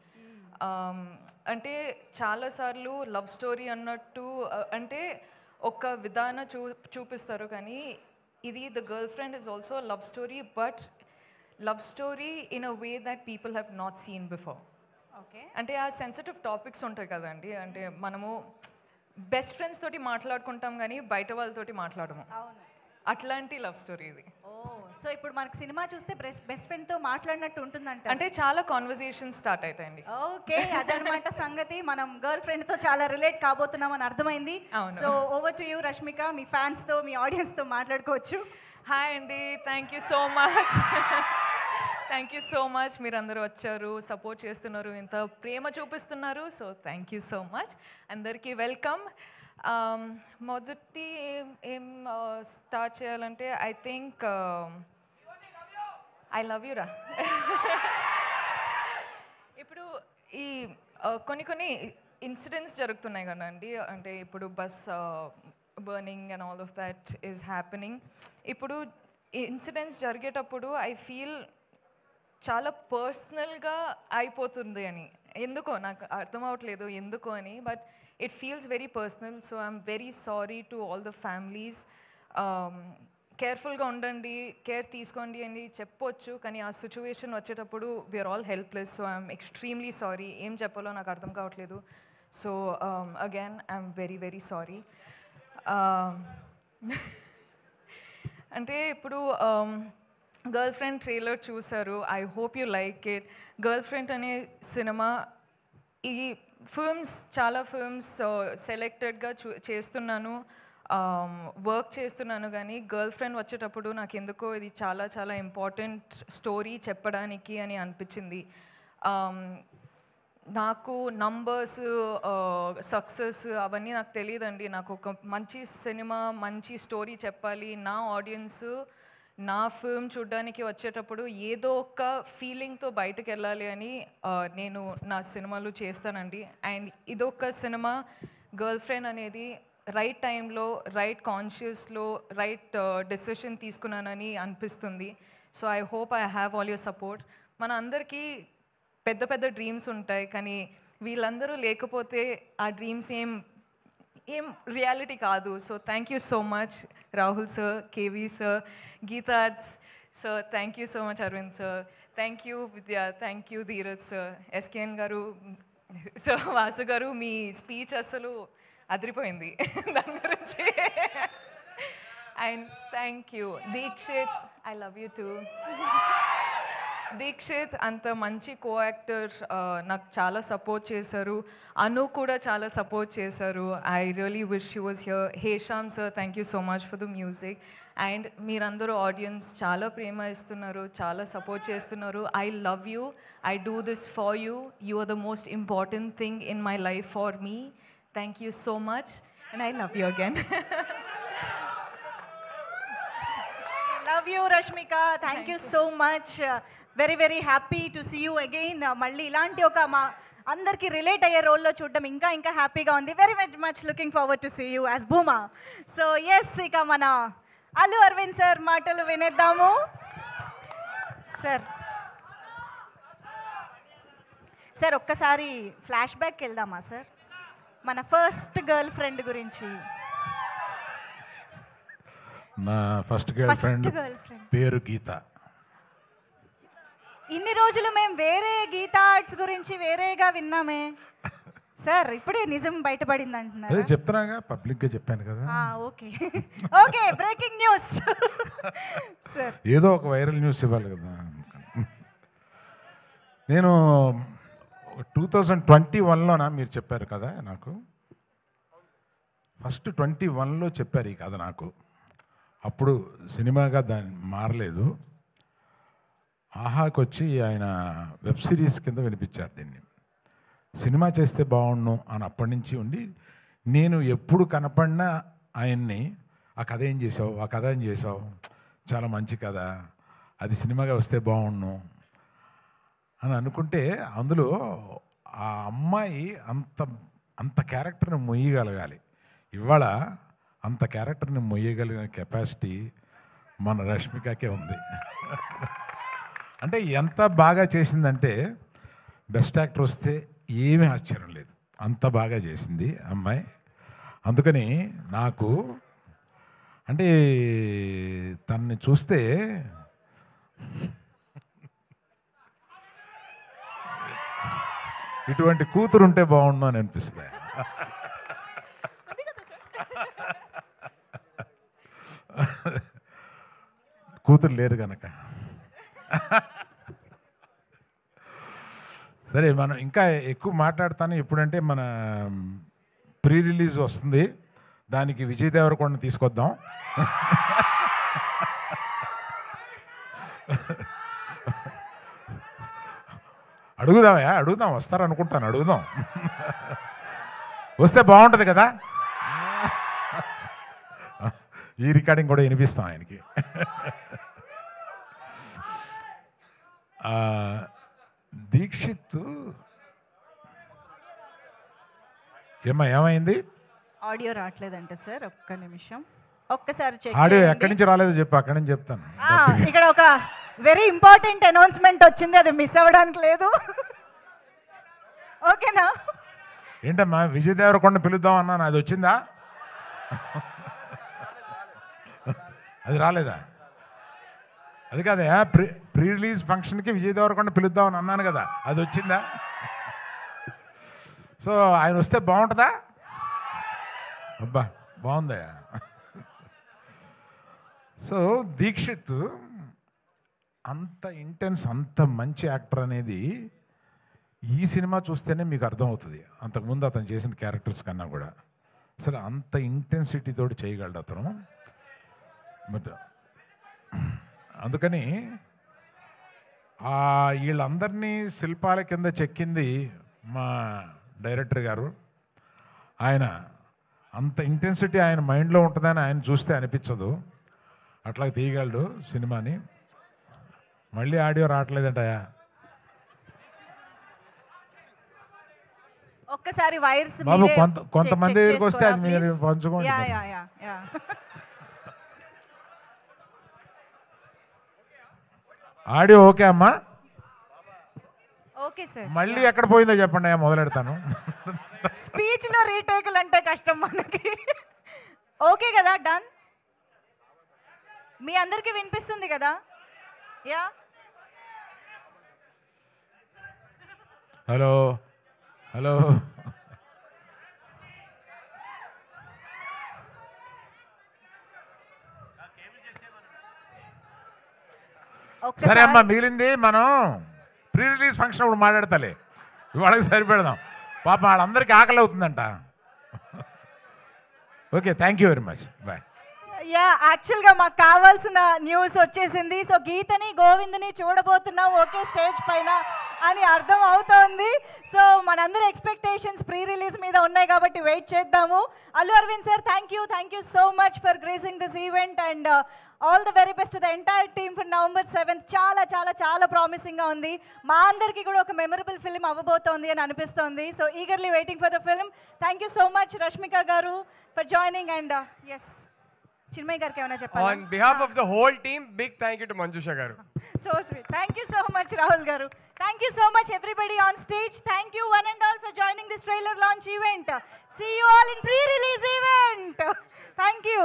అంటే చాలాసార్లు లవ్ స్టోరీ అన్నట్టు అంటే ఒక విధానం చూపిస్తారు, కానీ ఇది the girl friend is also love story, but love story in a way that people have not seen before. Okay, అంటే ఆ సెన్సిటివ్ టాపిక్స్ ఉంటాయి కదండి, అంటే మనము బెస్ట్ ఫ్రెండ్స్ తోటి మాట్లాడుకుంటాం కానీ బయట వాళ్ళతోటి మాట్లాడము. అట్లాంటి లవ్ స్టోరీ ఇది. సో ఇప్పుడు మనకు సినిమా చూస్తే బెస్ట్ ఫ్రెండ్తో మాట్లాడినట్టు ఉంటుందంట. అంటే చాలా కాన్వర్సేషన్ స్టార్ట్ అవుతాయండి. ఓకే, అదనమాట సంగతి. మనం గర్ల్ ఫ్రెండ్తో చాలా రిలేట్ కాబోతున్నాం అని అర్థమైంది. So over to you Rashmika, మీ ఫ్యాన్స్తో, మీ ఆడియన్స్తో మాట్లాడుకోవచ్చు. హాయ్ అండి, thank you so much. Thank you so much. మీరు అందరూ వచ్చారు, సపోర్ట్ చేస్తున్నారు, ఇంత ప్రేమ చూపిస్తున్నారు. So thank you so much. అందరికీ వెల్కమ్. మొదటి ఏం స్టార్ట్ చేయాలంటే I think I love you రా. ఇప్పుడు ఈ కొన్ని ఇన్సిడెంట్స్ జరుగుతున్నాయి కదండి, అంటే ఇప్పుడు bus burning and all of that is happening. ఇప్పుడు ఇన్సిడెంట్స్ జరిగేటప్పుడు ఐ ఫీల్ చాలా పర్సనల్గా అయిపోతుంది అని. ఎందుకో నాకు అర్థం అవ్వట్లేదు ఎందుకో అని, but it feels very personal. So I'm very sorry to all the families. కేర్ఫుల్గా ఉండండి, కేర్ తీసుకోండి అని చెప్పొచ్చు, కానీ ఆ సిచ్యువేషన్ వచ్చేటప్పుడు we're all helpless. So I'm extremely sorry. ఏం చెప్పాలో నాకు అర్థం కావట్లేదు. So again I'm very very sorry. అంటే ఇప్పుడు గర్ల్ ఫ్రెండ్ ట్రైలర్ చూసారు. I hope you like it. Girlfriend అనే సినిమా, ఈ ఫిల్మ్స్ చాలా ఫిల్మ్స్ సెలెక్టెడ్గా చేస్తున్నాను, వర్క్ చేస్తున్నాను, కానీ గర్ల్ ఫ్రెండ్ వచ్చేటప్పుడు నాకు ఎందుకో ఇది చాలా చాలా ఇంపార్టెంట్ స్టోరీ చెప్పడానికి అని అనిపించింది. నాకు నంబర్స్, సక్సెస్ అవన్నీ నాకు తెలియదండి. నాకు ఒక మంచి సినిమా, మంచి స్టోరీ చెప్పాలి. నా ఆడియన్స్ నా ఫిల్మ్ చూడడానికి వచ్చేటప్పుడు ఏదో ఒక ఫీలింగ్తో బయటకు వెళ్ళాలి అని నేను నా సినిమాలు చేస్తానండి. అండ్ ఇదొక సినిమా, గర్ల్ ఫ్రెండ్ అనేది రైట్ టైంలో, రైట్ కాన్షియస్లో రైట్ డెసిషన్ తీసుకున్నానని అనిపిస్తుంది. So I hope I have all your support. మన అందరికీ పెద్ద పెద్ద డ్రీమ్స్ ఉంటాయి, కానీ వీళ్ళందరూ లేకపోతే ఆ డ్రీమ్స్ ఏం రియాలిటీ కాదు. So thank you so much Rahul sir, KV sir, గీతాజ్ sir, thank you so much Aravind sir, thank you Vidya, thank you Dheeraj sir, SKN గారు, సో వాసు గారు, మీ స్పీచ్ అసలు అదిరిపోయింది దాని గురించి. And thank you Dheekshith, I love you too. దీక్షిత్ అంత మంచి కో యాక్టర్ నాకు చాలా సపోర్ట్ చేశారు. అను కూడా చాలా సపోర్ట్ చేశారు. I really wish you was here. Hesham sir, thank you so much for the music. And మీరందరూ ఆడియన్స్ చాలా ప్రేమ ఇస్తున్నారు, చాలా సపోర్ట్ చేస్తున్నారు. I love you. I do this for you. You are the most important thing in my life for me. Thank you so much and I love you again. Love you Rashmika. Thank you so much. Very very happy to see you again. మళ్ళీ ఇలాంటి ఒక మా అందరికీ relate అయ్యే రోల్లో చూడడం ఇంకా ఇంకా హ్యాపీగా ఉంది. Very very much looking forward to see you as Bhooma. So yes, ఇక మన అల్లు అరవింద్ సార్ మాటలు వినేద్దాము. సార్ సార్ ఒక్కసారి ఫ్లాష్ బ్యాక్కి వెళ్దామా సార్? మన ఫస్ట్ గర్ల్ ఫ్రెండ్ గురించి. నా ఫస్ట్ గర్ల్ ఫ్రెండ్ పేరు గీత. ఇన్ని రోజులు మేము వేరే గీతా ఆర్ట్స్ గురించి వేరేగా విన్నామే సార్, ఇప్పుడే నిజం బయటపడింది అదే అంటున్నారు. చెప్తున్నాగా, పబ్లిక్గా చెప్పాను కదా. Okay okay, breaking news sir. ఏదో ఒక వైరల్ న్యూస్ ఇవ్వాలి కదా. నేను 2021లోనా మీరు చెప్పారు కదా నాకు, ఫస్ట్ 21లో చెప్పారు ఈ కథ నాకు. అప్పుడు సినిమాగా దాన్ని మారలేదు. ఆహాకి వచ్చి ఆయన వెబ్ సిరీస్ కింద వినిపించారు దీన్ని. సినిమా చేస్తే బాగుండు అని అప్పటి నుంచి ఉండి, నేను ఎప్పుడు కనపడినా ఆయన్ని ఆ కథ ఏం చేసావు, ఆ కథ ఏం చేసావు, చాలా మంచి కథ, అది సినిమాగా వస్తే బాగుండు అని అనుకుంటే, అందులో ఆ అమ్మాయి అంత అంత క్యారెక్టర్ని మొయ్యగలగాలి. ఇవాళ అంత క్యారెక్టర్ని మొయ్యగలిగిన కెపాసిటీ మన రష్మికకే ఉంది. అంటే ఎంత బాగా చేసిందంటే, బెస్ట్ యాక్టర్ వస్తే ఏమీ ఆశ్చర్యం లేదు, అంత బాగా చేసింది అమ్మాయి. అందుకని నాకు అంటే తనని చూస్తే ఇటువంటి కూతురు ఉంటే బాగుండు అని అనిపిస్తుంది. కూతురు లేరు కనుక. సరే, మనం ఇంకా ఎక్కువ మాట్లాడతాను. ఎప్పుడంటే మన ప్రీ రిలీజ్ వస్తుంది, దానికి విజయ్ దేవరకొండ తీసుకొద్దాం. అడుగుదామయ్యా, అడుగుదాం, వస్తారనుకుంటాను, అడుగుదాం. వస్తే బాగుంటుంది కదా. ఈ రికార్డింగ్ కూడా వినిపిస్తాం ఆయనకి. దీక్షిత్ ఏమైంది? ఆడియో రావట్లేదంటే సార్, ఒక్క నిమిషం, ఒక్కసారి చెక్ ఆడియో ఎక్కడి నుంచి రాలేదో చెప్పు, అక్కడి నుంచి చెప్తాను. ఇక్కడ ఒక వెరీ ఇంపార్టెంట్ అనౌన్స్మెంట్ వచ్చింది, అది మిస్ అవ్వడానికి లేదు. ఓకేనా? ఏంటమ్మా, విజయ్ దేవరకొండ పిలుద్దాం అన్నాను, అది వచ్చిందా? అది రాలేదా? అది కాదా, ప్రీ రిలీజ్ ఫంక్షన్కి విజయ్ దేవరకొండ పిలుద్దామని అన్నాను కదా, అది వచ్చిందా? సో ఆయన వస్తే బాగుంటుందా? అబ్బా బాగుందా? సో దీక్షిత్ అంత ఇంటెన్స్, అంత మంచి యాక్టర్ అనేది ఈ సినిమా చూస్తేనే మీకు అర్థమవుతుంది. అంతకుముందు అతను చేసిన క్యారెక్టర్స్ కన్నా కూడా అసలు అంత ఇంటెన్సిటీ తోటి చేయగలడు అతను. బట్ అందుకని వీళ్ళందరినీ శిల్పాల కింద చెక్కింది మా డైరెక్టర్ గారు. ఆయన అంత ఇంటెన్సిటీ ఆయన మైండ్లో ఉంటుందని ఆయన చూస్తే అనిపించదు, అట్లా తీయగలడు సినిమాని. మళ్ళీ ఆడియో రావట్లేదంటయా? ఒక్కసారి వైర్స్ బాబు కొంతమంది దగ్గరికి వస్తే అది మీరు పంచుకోండి. ఆడియో ఓకే అమ్మా? Okay sir. మళ్ళీ ఎక్కడ పోయిందో చెప్పండి, మొదలెడతాను. స్పీచ్ లో రీటేకులు అంటే కష్టం మనకి. ఓకే కదా, డన్. మీ అందరికీ వినిపిస్తుంది కదా? Yeah, hello hello. సరే అమ్మా, మిగిలింది మనం ప్రీ రిలీజ్ ఫంక్షన్ అప్పుడు మాట్లాడతాలే, ఇవాళకి సరిపెడదాం. పాపం వాళ్ళందరికీ ఆకలి అవుతుందంట. Okay, thank you very much, bye. Yeah, యాక్చువల్గా మాకు కావాల్సిన న్యూస్ వచ్చేసింది. సో గీతని గోవిందని చూడబోతున్నాం ఒకే స్టేజ్ పైన అని అర్థం అవుతోంది. సో మనందరి ఎక్స్పెక్టేషన్స్ ప్రీ రిలీజ్ మీద ఉన్నాయి కాబట్టి వెయిట్ చేద్దాము. Allu Aravind sir, thank you so much for gracing this event and all the very best to the entire team for November 7th. చాలా చాలా చాలా ప్రామిసింగ్గా ఉంది. మా అందరికీ కూడా ఒక మెమరబుల్ ఫిల్మ్ అవ్వబోతోంది అని అనిపిస్తోంది. So eagerly waiting for the film. Thank you so much Rashmika గారు for joining and yes Chinmay గారికి ఏమైనా చెప్పాలి? On behalf of the whole team, big thank you to Manjusha garu. So sweet. Thank you so much Rahul garu. Thank you so much everybody on stage. Thank you one and all for joining this trailer launch event. See you all in pre-release event. Thank you.